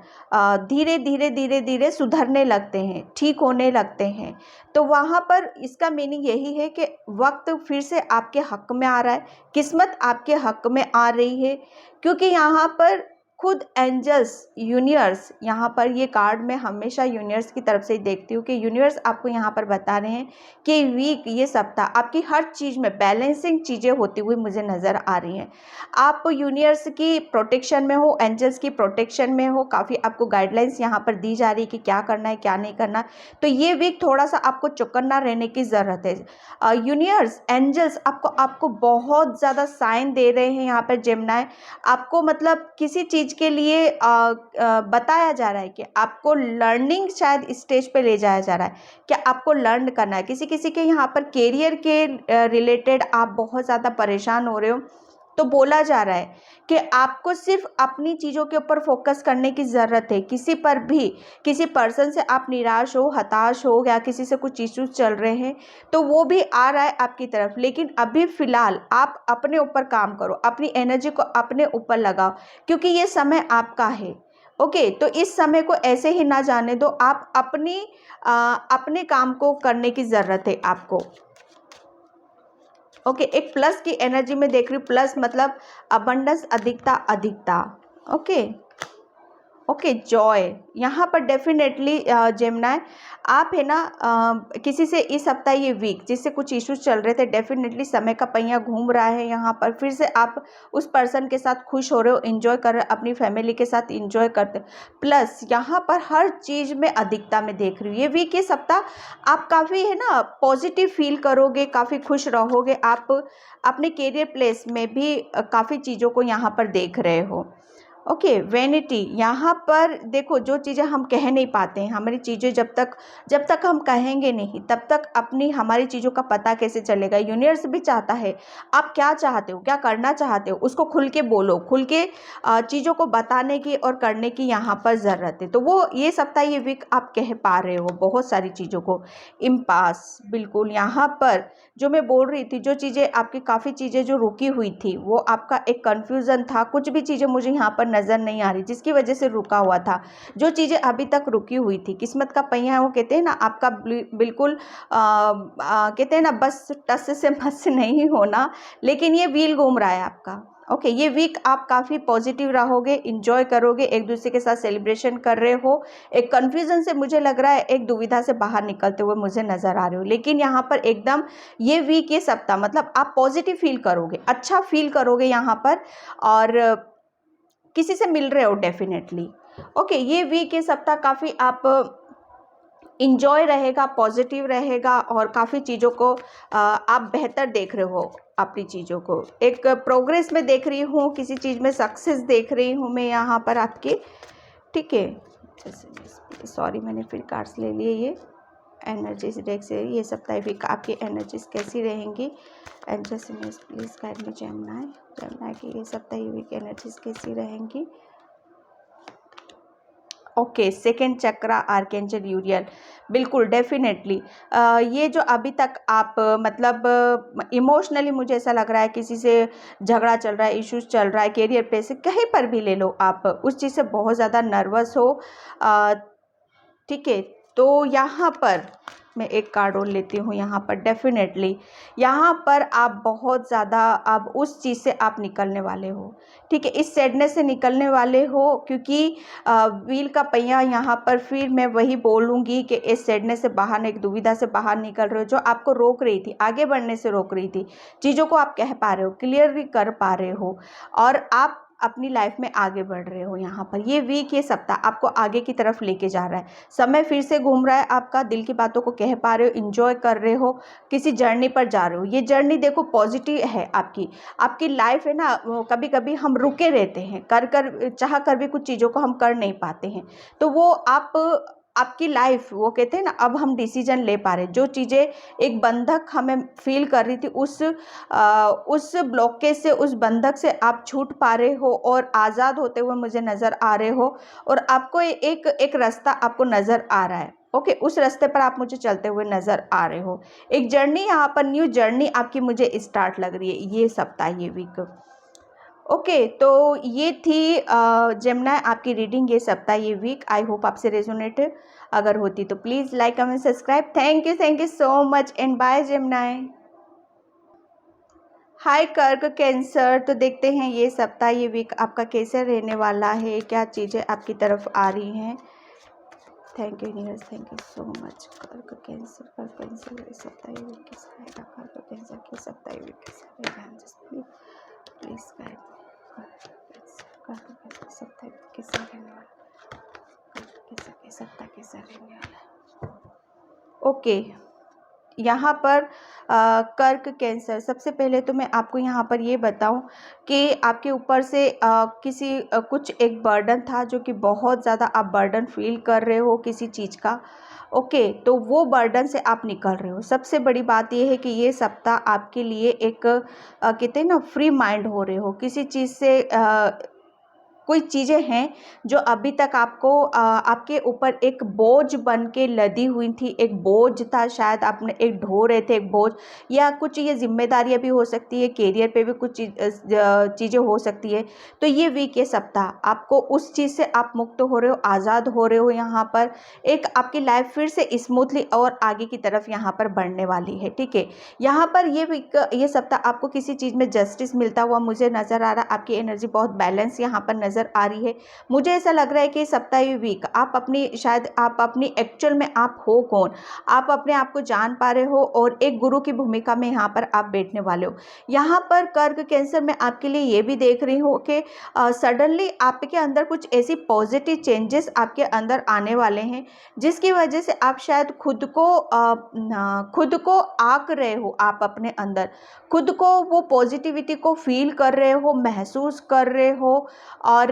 धीरे धीरे धीरे धीरे सुधरने लगते हैं, ठीक होने लगते हैं, तो वहाँ पर इसका मीनिंग यही है कि वक्त फिर से आपके हक में आ रहा है, किस्मत आपके हक में आ रही है। क्योंकि यहाँ पर खुद एंजल्स, यूनिवर्स, यहाँ पर ये कार्ड मैं हमेशा यूनिवर्स की तरफ से ही देखती हूँ कि यूनिवर्स आपको यहाँ पर बता रहे हैं कि वीक, ये सप्ताह आपकी हर चीज़ में बैलेंसिंग चीज़ें होती हुई मुझे नज़र आ रही हैं। आप यूनिवर्स की प्रोटेक्शन में हो, एंजल्स की प्रोटेक्शन में हो, काफ़ी आपको गाइडलाइंस यहाँ पर दी जा रही है कि क्या करना है, क्या नहीं करना। तो ये वीक थोड़ा सा आपको चौकन्ना रहने की ज़रूरत है। यूनिवर्स, एंजल्स आपको बहुत ज़्यादा साइन दे रहे हैं यहाँ पर जेमिनी। आपको मतलब किसी चीज़ के लिए बताया जा रहा है कि आपको लर्निंग शायद स्टेज पे ले जाया जा रहा है, क्या आपको लर्न करना है। किसी किसी के यहाँ पर कैरियर के रिलेटेड आप बहुत ज़्यादा परेशान हो रहे हो, तो बोला जा रहा है कि आपको सिर्फ अपनी चीज़ों के ऊपर फोकस करने की ज़रूरत है। किसी पर भी, किसी पर्सन से आप निराश हो, हताश हो, या किसी से कुछ इश्यूज चल रहे हैं, तो वो भी आ रहा है आपकी तरफ। लेकिन अभी फ़िलहाल आप अपने ऊपर काम करो, अपनी एनर्जी को अपने ऊपर लगाओ, क्योंकि ये समय आपका है। ओके, तो इस समय को ऐसे ही ना जाने दो। आप अपने काम को करने की ज़रूरत है आपको। ओके, एक प्लस की एनर्जी में देख रही हूँ। प्लस मतलब अबंडेंस, अधिकता, अधिकता। ओके, जॉय यहाँ पर डेफिनेटली जेमिनी, आप है ना किसी से इस सप्ताह, ये वीक जिससे कुछ इश्यूज चल रहे थे, डेफिनेटली समय का पहिया घूम रहा है। यहाँ पर फिर से आप उस पर्सन के साथ खुश हो रहे हो, एंजॉय कर रहे हो, अपनी फैमिली के साथ एंजॉय करते। प्लस यहाँ पर हर चीज़ में अधिकता में देख रही हूँ। ये वीक, ये सप्ताह आप काफ़ी है ना पॉजिटिव फील करोगे, काफ़ी खुश रहोगे। आप अपने कैरियर प्लेस में भी काफ़ी चीज़ों को यहाँ पर देख रहे हो। ओके, वैनिटी, यहाँ पर देखो जो चीज़ें हम कह नहीं पाते हैं, हमारी चीज़ें जब तक हम कहेंगे नहीं, तब तक हमारी चीज़ों का पता कैसे चलेगा। यूनिवर्स भी चाहता है, आप क्या चाहते हो, क्या करना चाहते हो, उसको खुल के बोलो, खुल के चीज़ों को बताने की और करने की यहाँ पर ज़रूरत है। तो वो ये सप्ताह, ये वीक आप कह पा रहे हो बहुत सारी चीज़ों को। इम्पास, बिल्कुल यहाँ पर जो मैं बोल रही थी, जो चीज़ें आपकी, काफ़ी चीज़ें जो रुकी हुई थी, वो आपका एक कन्फ्यूज़न था, कुछ भी चीज़ें मुझे यहाँ पर नज़र नहीं आ रही जिसकी वजह से रुका हुआ था। जो चीज़ें अभी तक रुकी हुई थी, किस्मत का पहिया है, वो कहते हैं ना आपका बिल्कुल कहते हैं ना बस टस से मस नहीं होना, लेकिन ये व्हील घूम रहा है आपका। ओके, ये वीक आप काफ़ी पॉजिटिव रहोगे, इंजॉय करोगे, एक दूसरे के साथ सेलिब्रेशन कर रहे हो। एक कन्फ्यूज़न से मुझे लग रहा है, एक दुविधा से बाहर निकलते हुए मुझे नज़र आ रहे हो। लेकिन यहाँ पर एकदम ये वीक, ये सप्ताह मतलब आप पॉजिटिव फील करोगे, अच्छा फील करोगे यहाँ पर, और किसी से मिल रहे हो डेफिनेटली। ओके, ये वीक, ये सप्ताह काफ़ी आप इंजॉय रहेगा, पॉजिटिव रहेगा, और काफ़ी चीज़ों को आप बेहतर देख रहे हो, अपनी चीज़ों को एक प्रोग्रेस में देख रही हूँ, किसी चीज़ में सक्सेस देख रही हूँ मैं यहाँ पर आपके। ठीक है, सॉरी मैंने फिर कार्ड्स ले लिए। ये एनर्जीज डेक से ये सप्ताह वीक आपकी एनर्जीज कैसी रहेंगी। Angels please guide me Gemini की ये सप्ताह वीक एनर्जीज कैसी रहेंगी। Okay, second chakra, archangel Uriel, बिल्कुल डेफिनेटली ये जो अभी तक आप मतलब इमोशनली मुझे ऐसा लग रहा है किसी से झगड़ा चल रहा है, इश्यूज चल रहा है, कैरियर पे से कहीं पर भी ले लो, आप उस चीज़ से बहुत ज़्यादा नर्वस हो। ठीक है, तो यहाँ पर मैं एक कार्ड और लेती हूँ यहाँ पर। डेफिनेटली यहाँ पर आप बहुत ज़्यादा अब उस चीज़ से आप निकलने वाले हो, ठीक है, इस सैडनेस से निकलने वाले हो, क्योंकि व्हील का पहिया यहाँ पर फिर मैं वही बोलूँगी कि इस सैडनेस से बाहर, एक दुविधा से बाहर निकल रहे हो जो आपको रोक रही थी, आगे बढ़ने से रोक रही थी। चीज़ों को आप कह पा रहे हो, क्लियरली कर पा रहे हो और आप अपनी लाइफ में आगे बढ़ रहे हो। यहाँ पर ये वीक, ये सप्ताह आपको आगे की तरफ लेके जा रहा है। समय फिर से घूम रहा है आपका, दिल की बातों को कह पा रहे हो, इंजॉय कर रहे हो, किसी जर्नी पर जा रहे हो। ये जर्नी देखो पॉजिटिव है आपकी लाइफ है ना। कभी कभी हम रुके रहते हैं, चाह कर भी कुछ चीज़ों को हम कर नहीं पाते हैं, तो वो आपकी लाइफ, वो कहते हैं ना, अब हम डिसीजन ले पा रहे हैं। जो चीज़ें एक बंधक हमें फील कर रही थी, उस ब्लॉकेज से, उस बंधक से आप छूट पा रहे हो और आज़ाद होते हुए मुझे नज़र आ रहे हो। और आपको एक रास्ता आपको नज़र आ रहा है, ओके, उस रास्ते पर आप मुझे चलते हुए नज़र आ रहे हो। एक जर्नी यहाँ पर, न्यू जर्नी आपकी मुझे स्टार्ट लग रही है ये सप्ताह, ये वीक। ओके, तो ये थी जेमिनी आपकी रीडिंग ये सप्ताह, ये वीक। आई होप आपसे रेजोनेट अगर होती तो please like, comment, subscribe. Thank you so much and bye Gemini. Hi Kark Cancer, तो देखते हैं ये सप्ताह, ये वीक आपका कैसे रहने वाला है, क्या चीज़ें आपकी तरफ आ रही हैं। Thank you universe, thank you so much. कर्क कैंसर ये सप्ताह, ये वीक कैसा रहेगा? कर्क कैंसर के सप्ताह, ये वीक कैसा रहेगा? Just please guide. कैसा रहने वाला, कैसा रहने वाला। ओके, यहाँ पर कर्क कैंसर, सबसे पहले तो मैं आपको यहाँ पर ये बताऊँ कि आपके ऊपर से कुछ एक बर्डन था, जो कि बहुत ज़्यादा आप बर्डन फील कर रहे हो किसी चीज़ का। ओके, तो वो बर्डन से आप निकल रहे हो। सबसे बड़ी बात ये है कि ये सप्ताह आपके लिए एक कहते हैं ना, फ्री माइंड हो रहे हो किसी चीज़ से। कोई चीज़ें हैं जो अभी तक आपके ऊपर एक बोझ बन के लदी हुई थी, एक बोझ था, शायद आपने एक ढो रहे थे एक बोझ, या कुछ ये जिम्मेदारियां भी हो सकती है, कैरियर पे भी कुछ चीज़ें हो सकती है। तो ये वीक, ये सप्ताह आपको उस चीज़ से आप मुक्त हो रहे हो, आज़ाद हो रहे हो। यहाँ पर एक आपकी लाइफ फिर से स्मूथली और आगे की तरफ यहाँ पर बढ़ने वाली है, ठीक है। यहाँ पर ये वीक, ये सप्ताह आपको किसी चीज़ में जस्टिस मिलता हुआ मुझे नज़र आ रहा है। आपकी एनर्जी बहुत बैलेंस यहाँ पर नज़र आ रही है। मुझे ऐसा लग रहा है कि सप्ताह, ये वीक शायद आप अपनी एक्चुअल में आप हो कौन, आप अपने आप को जान पा रहे हो और एक गुरु की भूमिका में यहाँ पर आप बैठने वाले हो। यहाँ पर कर्क कैंसर में आपके लिए ये भी देख रही हूँ कि सडनली आपके अंदर कुछ ऐसी पॉजिटिव चेंजेस आपके अंदर आने वाले हैं, जिसकी वजह से आप शायद खुद को आंक रहे हो। आप अपने अंदर खुद को, वो पॉजिटिविटी को फील कर रहे हो, महसूस कर रहे हो। और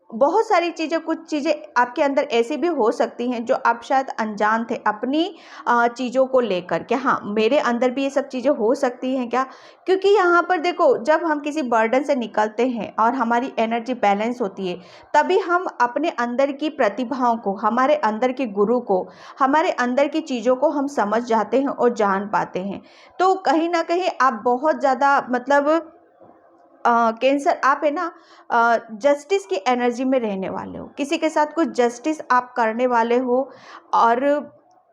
बहुत सारी चीज़ें, कुछ चीज़ें आपके अंदर ऐसी भी हो सकती हैं जो आप शायद अनजान थे अपनी चीज़ों को लेकर के। हाँ, मेरे अंदर भी ये सब चीज़ें हो सकती हैं क्या? क्योंकि यहाँ पर देखो, जब हम किसी बर्डन से निकलते हैं और हमारी एनर्जी बैलेंस होती है, तभी हम अपने अंदर की प्रतिभाओं को, हमारे अंदर के गुरु को, हमारे अंदर की चीज़ों को हम समझ जाते हैं और जान पाते हैं। तो कहीं ना कहीं आप बहुत ज़्यादा, मतलब कैंसर, आप है ना, जस्टिस की एनर्जी में रहने वाले हो, किसी के साथ कुछ जस्टिस आप करने वाले हो। और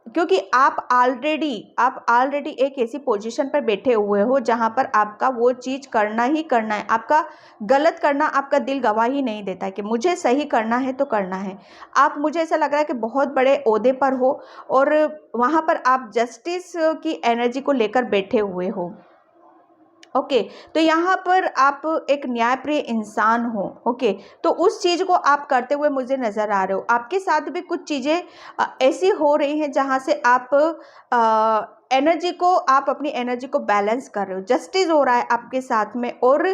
क्योंकि आप ऑलरेडी एक ऐसी पोजीशन पर बैठे हुए हो जहां पर आपका वो चीज़ करना ही करना है। आपका गलत करना, आपका दिल गवाह ही नहीं देता कि मुझे सही करना है तो करना है। आप, मुझे ऐसा लग रहा है कि बहुत बड़े ओहदे पर हो और वहां पर आप जस्टिस की एनर्जी को लेकर बैठे हुए हो। ओके, तो यहाँ पर आप एक न्यायप्रिय इंसान हो। ओके, तो उस चीज़ को आप करते हुए मुझे नज़र आ रहे हो। आपके साथ भी कुछ चीज़ें ऐसी हो रही हैं जहाँ से आप अपनी एनर्जी को बैलेंस कर रहे हो। जस्टिस हो रहा है आपके साथ में, और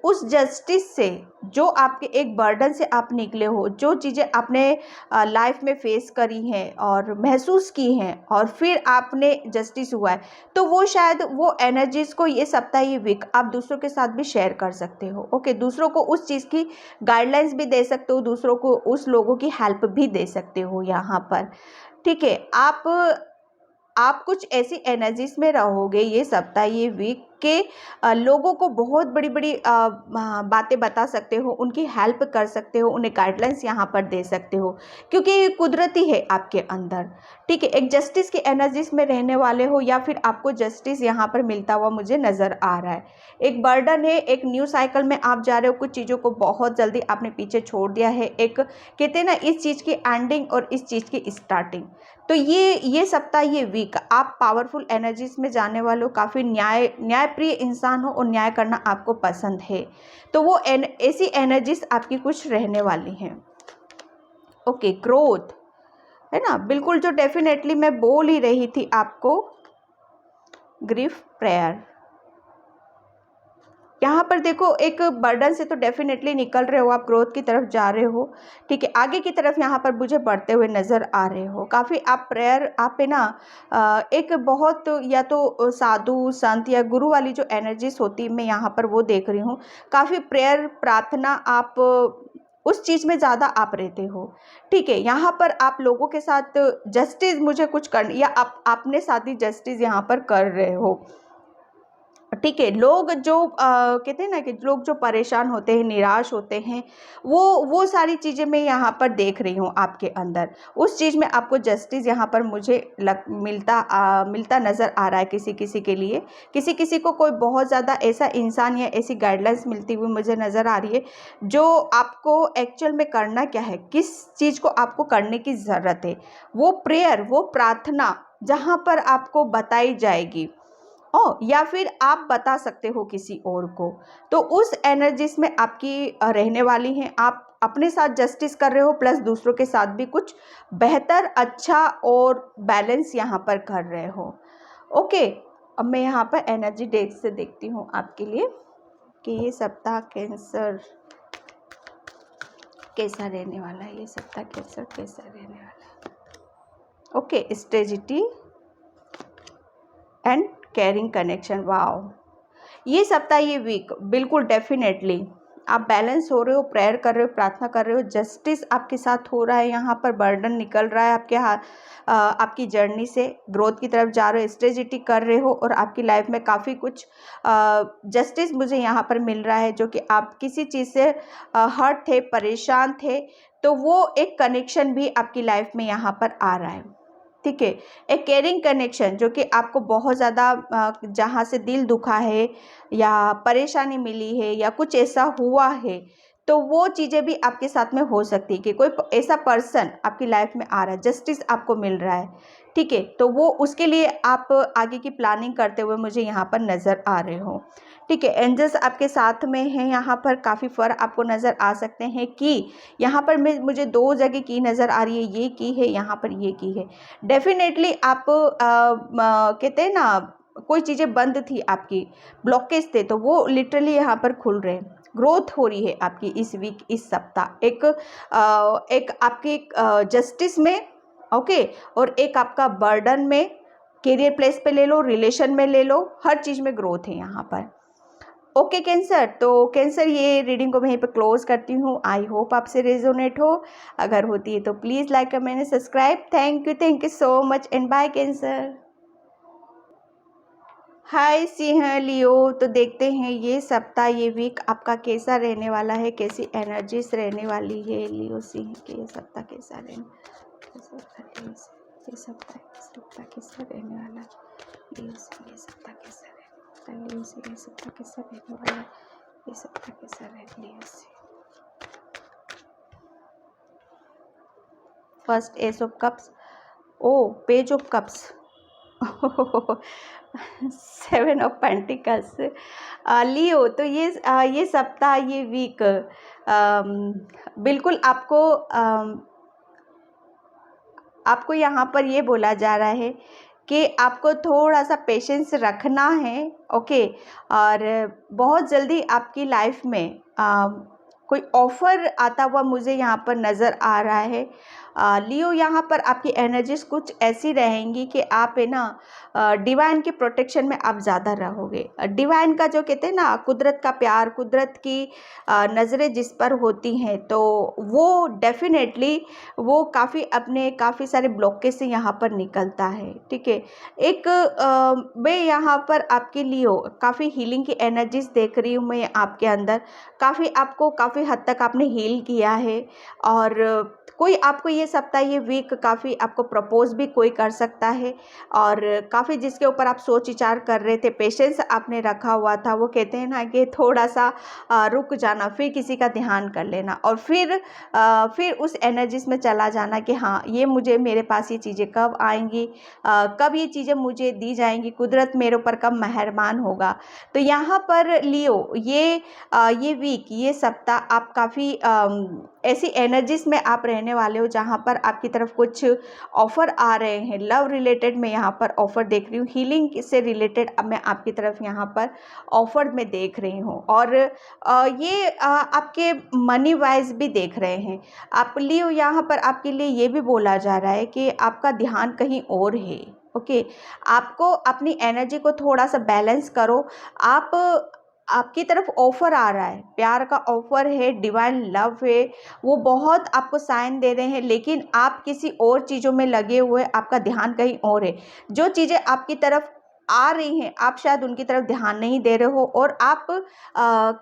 उस जस्टिस से जो आपके एक बर्डन से आप निकले हो, जो चीज़ें आपने लाइफ में फेस करी हैं और महसूस की हैं, और फिर आपने जस्टिस हुआ है, तो वो शायद वो एनर्जीज को ये सप्ताह, ये वीक आप दूसरों के साथ भी शेयर कर सकते हो। ओके, दूसरों को उस चीज़ की गाइडलाइंस भी दे सकते हो, दूसरों को, उस लोगों की हेल्प भी दे सकते हो यहाँ पर, ठीक है। आप कुछ ऐसी एनर्जीज में रहोगे ये सप्ताह, ये वीक, के लोगों को बहुत बड़ी बड़ी बातें बता सकते हो, उनकी हेल्प कर सकते हो, उन्हें गाइडलाइंस यहाँ पर दे सकते हो, क्योंकि ये कुदरती है आपके अंदर। ठीक है, एक जस्टिस की एनर्जीज में रहने वाले हो, या फिर आपको जस्टिस यहाँ पर मिलता हुआ मुझे नज़र आ रहा है। एक बर्डन है, एक न्यू साइकिल में आप जा रहे हो, कुछ चीज़ों को बहुत जल्दी आपने पीछे छोड़ दिया है। एक कहते हैं ना, इस चीज़ की एंडिंग और इस चीज़ की स्टार्टिंग। तो ये सप्ताह, ये वीक आप पावरफुल एनर्जीज में जाने वाले हो, काफ़ी न्यायप्रिय इंसान हो और न्याय करना आपको पसंद है। तो वो ऐसी एनर्जीज आपकी कुछ रहने वाली हैं। ओके, ग्रोथ है ना, बिल्कुल जो डेफिनेटली मैं बोल ही रही थी आपको, ग्रीफ प्रेयर। यहाँ पर देखो, एक बर्डन से तो डेफिनेटली निकल रहे हो, आप ग्रोथ की तरफ जा रहे हो। ठीक है, आगे की तरफ यहाँ पर मुझे बढ़ते हुए नज़र आ रहे हो। काफ़ी आप प्रेयर, आप पे ना एक बहुत, या तो साधु संत या गुरु वाली जो एनर्जीज होती, मैं यहाँ पर वो देख रही हूँ। काफ़ी प्रेयर, प्रार्थना, आप उस चीज़ में ज़्यादा आप रहते हो। ठीक है, यहाँ पर आप लोगों के साथ जस्टिस मुझे कुछ कर, या आप अपने साथ ही जस्टिस यहाँ पर कर रहे हो। ठीक है, लोग जो कहते हैं ना कि लोग जो परेशान होते हैं, निराश होते हैं, वो सारी चीज़ें मैं यहाँ पर देख रही हूँ आपके अंदर। उस चीज़ में आपको जस्टिस यहाँ पर मुझे मिलता नज़र आ रहा है किसी किसी के लिए। किसी किसी को कोई बहुत ज़्यादा ऐसा इंसान या ऐसी गाइडलाइंस मिलती हुई मुझे नज़र आ रही है, जो आपको एक्चुअल में करना क्या है, किस चीज़ को आपको करने की ज़रूरत है, वो प्रेयर, वो प्रार्थना जहाँ पर आपको बताई जाएगी, या फिर आप बता सकते हो किसी और को। तो उस एनर्जीज में आपकी रहने वाली हैं। आप अपने साथ जस्टिस कर रहे हो, प्लस दूसरों के साथ भी कुछ बेहतर, अच्छा और बैलेंस यहाँ पर कर रहे हो। ओके, अब मैं यहाँ पर एनर्जी डेट से देखती हूँ आपके लिए कि ये सप्ताह कैंसर कैसा रहने वाला है। ये सप्ताह कैंसर कैसा रहने वाला है। Okay, strategy and caring connection. Wow, ये सप्ताह, ये वीक बिल्कुल डेफिनेटली आप बैलेंस हो रहे हो, प्रेयर कर रहे हो, प्रार्थना कर रहे हो, जस्टिस आपके साथ हो रहा है। यहाँ पर बर्डन निकल रहा है आपके हाथ, आपकी जर्नी से ग्रोथ की तरफ जा रहे हो, स्टेजिटी कर रहे हो, और आपकी लाइफ में काफ़ी कुछ जस्टिस मुझे यहाँ पर मिल रहा है, जो कि आप किसी चीज़ से हर्ट थे, परेशान थे, तो वो एक कनेक्शन भी आपकी लाइफ में यहाँ पर आ रहा है। ठीक है, एक केयरिंग कनेक्शन, जो कि आपको बहुत ज़्यादा जहाँ से दिल दुखा है, या परेशानी मिली है, या कुछ ऐसा हुआ है, तो वो चीज़ें भी आपके साथ में हो सकती है कि कोई ऐसा पर्सन आपकी लाइफ में आ रहा है, जस्टिस आपको मिल रहा है। ठीक है, तो वो उसके लिए आप आगे की प्लानिंग करते हुए मुझे यहाँ पर नज़र आ रहे हो। ठीक है, एंजल्स आपके साथ में हैं, यहाँ पर काफ़ी फर्क आपको नज़र आ सकते हैं कि यहाँ पर मुझे 2 जगह की नज़र आ रही है, ये की है, यहाँ पर ये की है। डेफिनेटली आप कहते हैं ना, कोई चीज़ें बंद थी आपकी, ब्लॉकेज थे, तो वो लिटरली यहाँ पर खुल रहे हैं। ग्रोथ हो रही है आपकी इस वीक, इस सप्ताह। एक आपकी जस्टिस में, ओके, और एक आपका बर्डन में, करियर प्लेस पे ले लो, रिलेशन में ले लो, हर चीज़ में ग्रोथ है यहाँ पर। ओके कैंसर, तो कैंसर, ये रीडिंग को मैं यहीं पर क्लोज करती हूँ। आई होप आपसे रेजोनेट हो। अगर होती है तो please like, comment, subscribe. Thank you so much and bye Cancer. Hi Singh, Leo, तो देखते हैं ये सप्ताह, ये वीक आपका कैसा रहने वाला है, कैसी एनर्जीज रहने वाली है लियो सिंह के। ये सप्ताह कैसा रहने, ये सप्ताह कैसा रहने वाला है लियो सिंह, ये सप्ताह कैसा रहने वाला है लियो सिंह, ये सप्ताह कैसा रहने वाला है, ये सप्ताह कैसा रहने Leo Singh. First ace of cups, ओ page of cups, 7 of pentacles. Leo, तो ये सप्ताह, ये वीक बिल्कुल आपको यहाँ पर ये बोला जा रहा है कि आपको थोड़ा सा पेशेंस रखना है। ओके, और बहुत जल्दी आपकी लाइफ में कोई ऑफर आता हुआ मुझे यहाँ पर नज़र आ रहा है। लियो, यहाँ पर आपकी एनर्जीज कुछ ऐसी रहेंगी कि आप है ना डिवाइन की प्रोटेक्शन में आप ज़्यादा रहोगे। डिवाइन का जो कहते हैं ना, कुदरत का प्यार, कुदरत की नज़रें जिस पर होती हैं, तो वो डेफिनेटली वो काफ़ी सारे ब्लॉकेज से यहाँ पर निकलता है। ठीक है, एक मैं यहाँ पर आपके लिए काफ़ी हीलिंग की एनर्जीज देख रही हूँ मैं आपके अंदर। आपको काफ़ी हद तक आपने हील किया है, और कोई आपको ये सप्ताह, ये वीक काफ़ी आपको प्रपोज भी कोई कर सकता है, और काफ़ी जिसके ऊपर आप सोच विचार कर रहे थे, पेशेंस आपने रखा हुआ था, वो कहते हैं ना कि थोड़ा सा रुक जाना, फिर किसी का ध्यान कर लेना, और फिर उस एनर्जीज में चला जाना कि हाँ, ये मुझे, मेरे पास ये चीज़ें कब आएंगी, कब ये चीज़ें मुझे दी जाएंगी, कुदरत मेरे ऊपर कब मेहरबान होगा। तो यहाँ पर लियो, ये वीक, ये सप्ताह आप काफ़ी ऐसी एनर्जीज में आप रहने वाले हो जहाँ पर आपकी तरफ कुछ ऑफ़र आ रहे हैं। लव रिलेटेड मैं यहाँ पर ऑफ़र देख रही हूँ, हीलिंग से रिलेटेड अब मैं आपकी तरफ यहाँ पर ऑफ़र में देख रही हूँ, और ये आपके मनी वाइज भी देख रहे हैं आप लियो। यहाँ पर आपके लिए ये भी बोला जा रहा है कि आपका ध्यान कहीं और है। ओके, आपको अपनी एनर्जी को थोड़ा सा बैलेंस करो। आपकी तरफ ऑफर आ रहा है, प्यार का ऑफर है, डिवाइन लव है, वो बहुत आपको साइन दे रहे हैं, लेकिन आप किसी और चीज़ों में लगे हुए, आपका ध्यान कहीं और है। जो चीज़ें आपकी तरफ आ रही हैं, आप शायद उनकी तरफ ध्यान नहीं दे रहे हो, और आप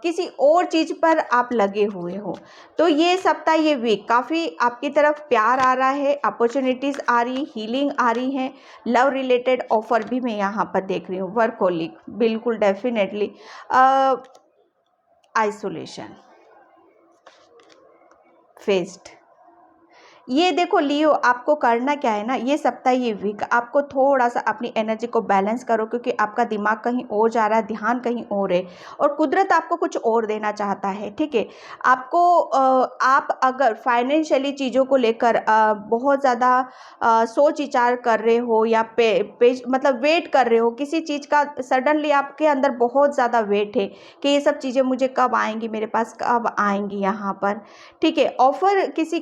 किसी और चीज़ पर आप लगे हुए हो। तो ये सप्ताह, ये वीक काफ़ी आपकी तरफ प्यार आ रहा है, अपॉर्चुनिटीज़ आ रही, हीलिंग आ रही हैं, लव रिलेटेड ऑफर भी मैं यहाँ पर देख रही हूँ। वर्कोलिक, बिल्कुल डेफिनेटली। आइसोलेशन फेस्ड, ये देखो लियो, आपको करना क्या है ना, ये सप्ताह, ये वीक आपको थोड़ा सा अपनी एनर्जी को बैलेंस करो, क्योंकि आपका दिमाग कहीं और जा रहा है, ध्यान कहीं और है, और कुदरत आपको कुछ और देना चाहता है। ठीक है, आपको आप अगर फाइनेंशियली चीज़ों को लेकर बहुत ज़्यादा सोच विचार कर रहे हो, या मतलब वेट कर रहे हो किसी चीज़ का, सडनली आपके अंदर बहुत ज़्यादा वेट है कि ये सब चीज़ें मुझे कब आएंगी, मेरे पास कब आएंगी यहाँ पर। ठीक है, ऑफर किसी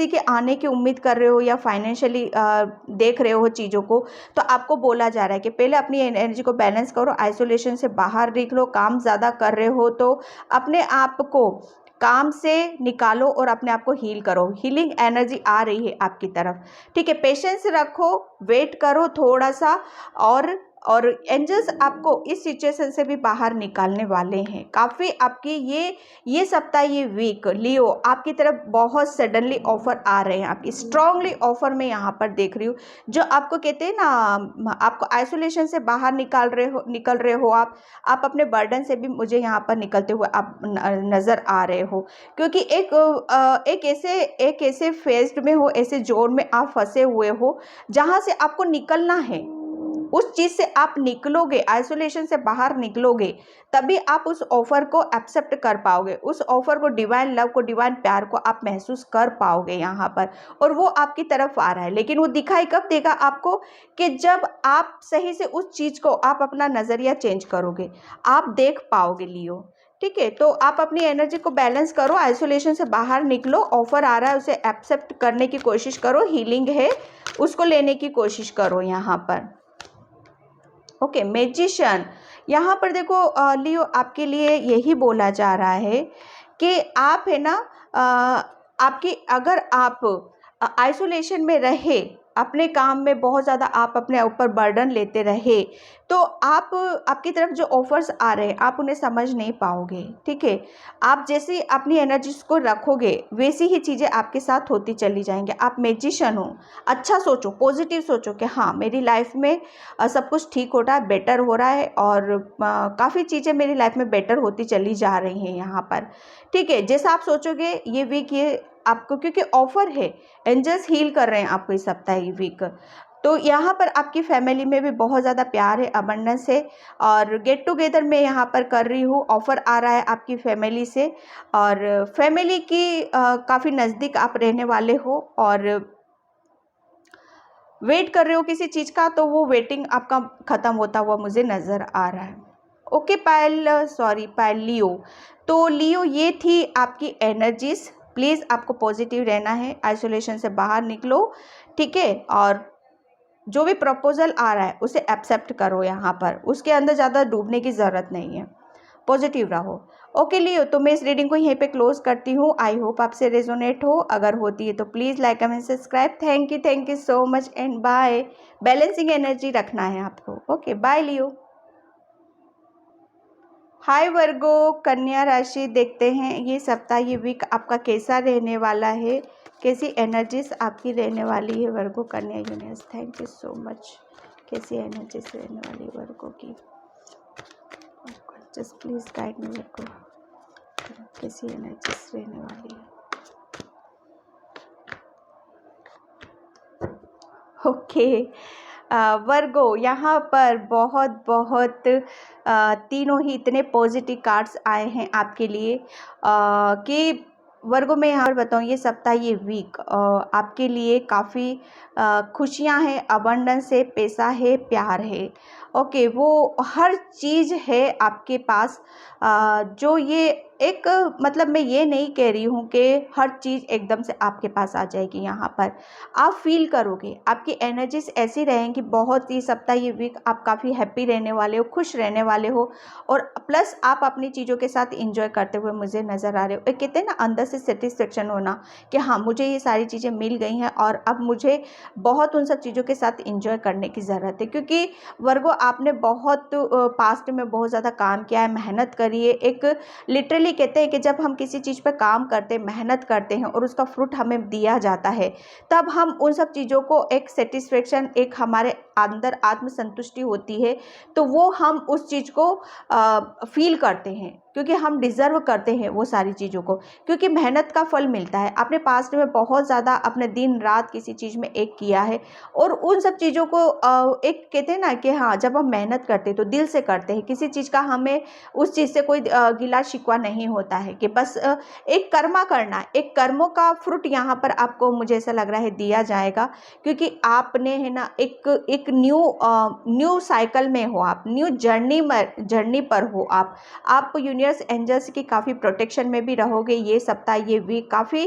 के आने की उम्मीद कर रहे हो, या फाइनेंशियली देख रहे हो चीज़ों को, तो आपको बोला जा रहा है कि पहले अपनी एनर्जी को बैलेंस करो, आइसोलेशन से बाहर निकलो। काम ज़्यादा कर रहे हो तो अपने आप को काम से निकालो और अपने आप को हील करो। हीलिंग एनर्जी आ रही है आपकी तरफ। ठीक है, पेशेंस रखो, वेट करो थोड़ा सा, और एंजल्स आपको इस सिचुएशन से भी बाहर निकालने वाले हैं। काफ़ी आपकी ये सप्ताह, ये वीक लियो, आपकी तरफ बहुत सडनली ऑफर आ रहे हैं, आपकी स्ट्रांगली ऑफर में यहाँ पर देख रही हूँ, जो आपको कहते हैं ना, आपको आइसोलेशन से बाहर निकल रहे हो आप अपने बर्डन से भी मुझे यहाँ पर निकलते हुए आप नज़र आ रहे हो, क्योंकि एक ऐसे फेज में हो, ऐसे जोन में आप फंसे हुए हो जहाँ से आपको निकलना है। उस चीज़ से आप निकलोगे, आइसोलेशन से बाहर निकलोगे, तभी आप उस ऑफर को एक्सेप्ट कर पाओगे, उस ऑफर को, डिवाइन लव को, डिवाइन प्यार को आप महसूस कर पाओगे यहाँ पर, और वो आपकी तरफ आ रहा है। लेकिन वो दिखाई कब देगा आपको, कि जब आप सही से उस चीज़ को, आप अपना नज़रिया चेंज करोगे, आप देख पाओगे लियो। ठीक है, तो आप अपनी एनर्जी को बैलेंस करो, आइसोलेशन से बाहर निकलो, ऑफर आ रहा है उसे एक्सेप्ट करने की कोशिश करो, हीलिंग है उसको लेने की कोशिश करो यहाँ पर। ओके, मैजिशियन, यहाँ पर देखो लियो, आपके लिए यही बोला जा रहा है कि आप है ना, आपकी, अगर आप आइसोलेशन में रहे, अपने काम में बहुत ज़्यादा आप अपने ऊपर बर्डन लेते रहे, तो आपकी तरफ जो ऑफर्स आ रहे हैं आप उन्हें समझ नहीं पाओगे। ठीक है, आप जैसे अपनी एनर्जीज को रखोगे, वैसी ही चीज़ें आपके साथ होती चली जाएंगी। आप मैजिशियन हो, अच्छा सोचो, पॉजिटिव सोचो कि हाँ, मेरी लाइफ में सब कुछ ठीक हो रहा है, बेटर हो रहा है, और काफ़ी चीज़ें मेरी लाइफ में बेटर होती चली जा रही हैं यहाँ पर। ठीक है, जैसा आप सोचोगे ये वीक, ये आपको, क्योंकि ऑफर है, एंजल्स हील कर रहे हैं आपको इस सप्ताह, ये वीक। तो यहाँ पर आपकी फैमिली में भी बहुत ज़्यादा प्यार है, अबंडेंस है, और गेट टुगेदर मैं यहाँ पर कर रही हूँ, ऑफ़र आ रहा है आपकी फैमिली से, और फैमिली की काफ़ी नज़दीक आप रहने वाले हो, और वेट कर रहे हो किसी चीज़ का, तो वो वेटिंग आपका ख़त्म होता हुआ मुझे नज़र आ रहा है। ओके पायल, सॉरी पायल लियो। तो लियो ये थी आपकी एनर्जीज। प्लीज़ आपको पॉजिटिव रहना है, आइसोलेशन से बाहर निकलो, ठीक है। और जो भी प्रपोजल आ रहा है उसे एक्सेप्ट करो यहाँ पर, उसके अंदर ज़्यादा डूबने की ज़रूरत नहीं है, पॉजिटिव रहो। ओके लियो, तो मैं इस रीडिंग को यहीं पे क्लोज करती हूँ। आई होप आपसे रेजोनेट हो, अगर होती है तो please like comment subscribe. Thank you so much and bye. Balancing energy रखना है आपको। ओके बाय लियो। हाय वर्गो, कन्या राशि देखते हैं ये सप्ताह, ये वीक आपका कैसा रहने वाला है, कैसी एनर्जीज आपकी रहने वाली है वर्गो कन्या universe. Thank you so much. कैसी एनर्जीज रहने वाली है वर्गो की, जस्ट प्लीज गाइड मी वर्गो, कैसी एनर्जीज रहने वाली है। ओके वर्गो, यहाँ पर बहुत बहुत तीनों ही इतने पॉजिटिव कार्ड्स आए हैं आपके लिए कि वर्गो में यहाँ पर बताऊँ ये सप्ताह, ये वीक आपके लिए काफ़ी खुशियाँ हैं, अबंडेंस है, पैसा है, प्यार है। ओके वो हर चीज़ है आपके पास। जो ये एक मतलब मैं ये नहीं कह रही हूँ कि हर चीज़ एकदम से आपके पास आ जाएगी। यहाँ पर आप फील करोगे, आपकी एनर्जीज ऐसी रहेंगी बहुत ही सप्ताह, ये वीक आप काफ़ी हैप्पी रहने वाले हो, खुश रहने वाले हो, और प्लस आप अपनी चीज़ों के साथ इंजॉय करते हुए मुझे नज़र आ रहे हो। एक कहते हैं ना अंदर से सेटिस्फेक्शन होना कि हाँ मुझे ये सारी चीज़ें मिल गई हैं और अब मुझे बहुत उन सब चीज़ों के साथ इंजॉय करने की ज़रूरत है। क्योंकि वर्गो आपने बहुत पास्ट में बहुत ज़्यादा काम किया है, मेहनत करी है। एक लिटरली कहते हैं कि जब हम किसी चीज़ पर काम करते हैं, मेहनत करते हैं और उसका फ्रूट हमें दिया जाता है, तब हम उन सब चीज़ों को एक सेटिस्फेक्शन, एक हमारे अंदर आत्मसंतुष्टि होती है, तो वो हम उस चीज़ को फील करते हैं क्योंकि हम डिज़र्व करते हैं वो सारी चीज़ों को, क्योंकि मेहनत का फल मिलता है। आपने पास्ट में बहुत ज़्यादा अपने दिन रात किसी चीज़ में एक किया है और उन सब चीज़ों को एक कहते हैं ना कि हाँ जब हम मेहनत करते हैं तो दिल से करते हैं, किसी चीज़ का हमें उस चीज़ से कोई गिला शिकवा नहीं होता है कि बस एक कर्मा करना, एक कर्मों का फ्रूट यहाँ पर आपको मुझे ऐसा लग रहा है दिया जाएगा। क्योंकि आपने है ना एक न्यू साइकिल में हो, आप न्यू जर्नी पर हो। आप यूनिवर्स एंजल्स की काफ़ी प्रोटेक्शन में भी रहोगे ये सप्ताह, ये वीक। काफ़ी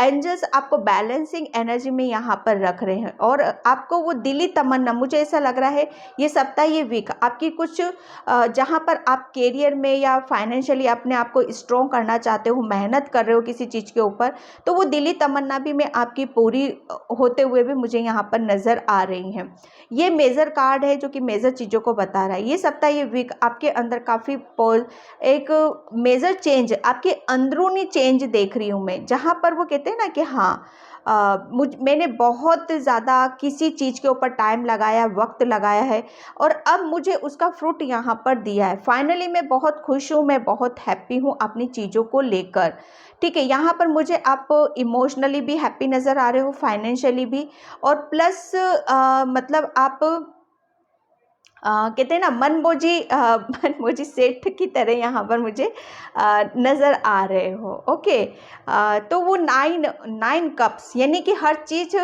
एंजल्स आपको बैलेंसिंग एनर्जी में यहाँ पर रख रहे हैं और आपको वो दिली तमन्ना, मुझे ऐसा लग रहा है ये सप्ताह, ये वीक आपकी कुछ जहाँ पर आप कैरियर में या फाइनेंशियली अपने आप को स्ट्रॉन्ग करना चाहते हो, मेहनत कर रहे हो किसी चीज़ के ऊपर, तो वो दिली तमन्ना भी मैं आपकी पूरी होते हुए भी मुझे यहाँ पर नज़र आ रही हैं। ये मेजर कार्ड है जो कि मेजर चीज़ों को बता रहा है। ये सप्ताह, ये वीक आपके अंदर काफ़ी एक मेजर चेंज, आपके अंदरूनी चेंज देख रही हूँ मैं, जहाँ पर वो कहते हैं ना कि हाँ मैंने बहुत ज़्यादा किसी चीज़ के ऊपर टाइम लगाया, वक्त लगाया है और अब मुझे उसका फ्रूट यहाँ पर दिया है। फाइनली मैं बहुत खुश हूँ, मैं बहुत हैप्पी हूँ अपनी चीज़ों को लेकर, ठीक है। यहाँ पर मुझे आप इमोशनली भी हैप्पी नज़र आ रहे हो, फाइनेंशियली भी, और प्लस मतलब आप कहते हैं ना मनमोजी सेठ की तरह यहाँ पर मुझे नज़र आ रहे हो। ओके तो वो नाइन कप्स यानी कि हर चीज़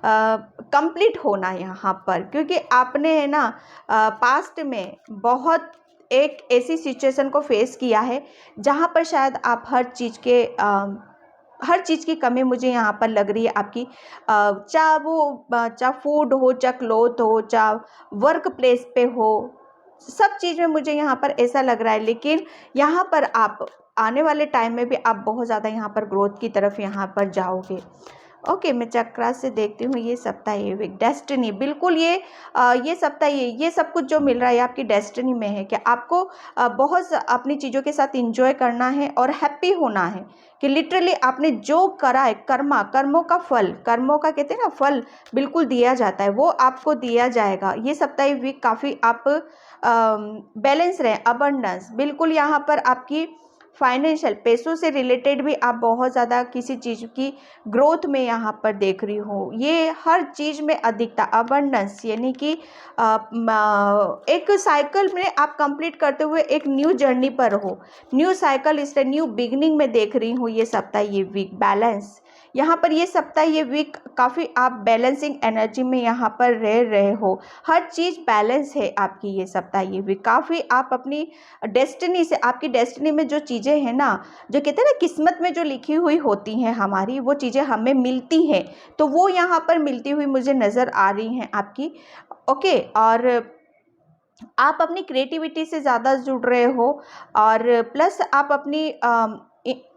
कंप्लीट होना यहाँ पर, क्योंकि आपने है ना पास्ट में बहुत एक ऐसी सिचुएशन को फेस किया है जहाँ पर शायद आप हर चीज़ की कमी मुझे यहाँ पर लग रही है आपकी, चाहे फूड हो, चाहे क्लोथ हो, चाहे वर्क प्लेस पे हो, सब चीज़ में मुझे यहाँ पर ऐसा लग रहा है। लेकिन यहाँ पर आप आने वाले टाइम में भी आप बहुत ज़्यादा यहाँ पर ग्रोथ की तरफ यहाँ पर जाओगे। ओके मैं चक्रा से देखती हूँ ये सप्ताह, ये वीक डेस्टिनी, बिल्कुल ये सप्ताह, ये सब कुछ जो मिल रहा है आपकी डेस्टिनी में है कि आपको बहुत अपनी चीज़ों के साथ इंजॉय करना है और हैप्पी होना है कि लिटरली आपने जो करा है, कर्मों का फल, कर्मों का कहते हैं ना फल बिल्कुल दिया जाता है, वो आपको दिया जाएगा। ये सप्ताह, ये वीक काफ़ी आप बैलेंस रहें, अबंडेंस बिल्कुल यहाँ पर आपकी फाइनेंशियल पैसों से रिलेटेड भी आप बहुत ज़्यादा किसी चीज़ की ग्रोथ में यहाँ पर देख रही हो। ये हर चीज़ में अधिकता, अबंडेंस, यानी कि एक साइकिल में आप कंप्लीट करते हुए एक न्यू जर्नी पर हो, न्यू साइकिल इस न्यू बिगनिंग में देख रही हूँ ये सप्ताह, ये वीक बैलेंस यहाँ पर, ये सप्ताह ये वीक काफ़ी आप बैलेंसिंग एनर्जी में यहाँ पर रह रहे हो। हर चीज़ बैलेंस है आपकी ये सप्ताह ये वीक। काफ़ी आप अपनी डेस्टिनी से, आपकी डेस्टिनी में जो चीज़ें हैं ना, जो कहते हैं ना किस्मत में जो लिखी हुई होती हैं हमारी, वो चीज़ें हमें मिलती हैं, तो वो यहाँ पर मिलती हुई मुझे नज़र आ रही हैं आपकी। ओके, और आप अपनी क्रिएटिविटी से ज़्यादा जुड़ रहे हो, और प्लस आप अपनी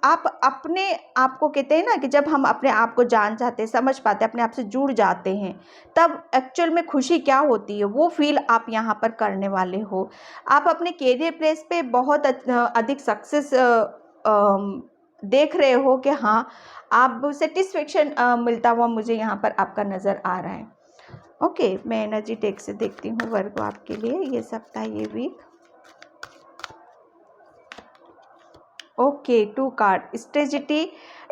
आप अपने आप को, कहते हैं ना कि जब हम अपने आप को जान जाते हैं, समझ पाते हैं, अपने आप से जुड़ जाते हैं, तब एक्चुअल में खुशी क्या होती है वो फील आप यहाँ पर करने वाले हो। आप अपने कैरियर प्लेस पे बहुत अधिक सक्सेस देख रहे हो कि हाँ, आप सेटिस्फेक्शन मिलता हुआ मुझे यहाँ पर आपका नज़र आ रहा है। ओके, मैं एनर्जी टेक से देखती हूँ वर्गो आपके लिए ये सप्ताह ये week. Okay, 2 card, strategy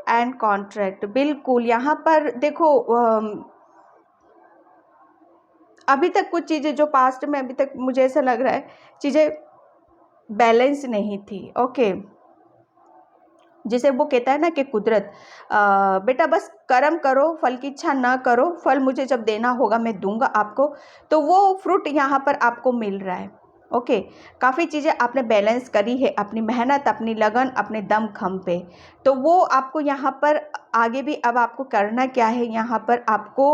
and contract. बिल्कुल, यहाँ पर देखो अभी तक कुछ चीज़ें जो पास्ट में अभी तक मुझे ऐसा लग रहा है चीज़ें बैलेंस नहीं थी। ओके, जिसे वो कहता है ना कि कुदरत, बेटा बस कर्म करो, फल की इच्छा ना करो, फल मुझे जब देना होगा मैं दूंगा आपको, तो वो फ्रूट यहाँ पर आपको मिल रहा है। ओके, काफ़ी चीज़ें आपने बैलेंस करी है, अपनी मेहनत, अपनी लगन, अपने दम खम पे, तो वो आपको यहाँ पर आगे भी, अब आपको करना क्या है, यहाँ पर आपको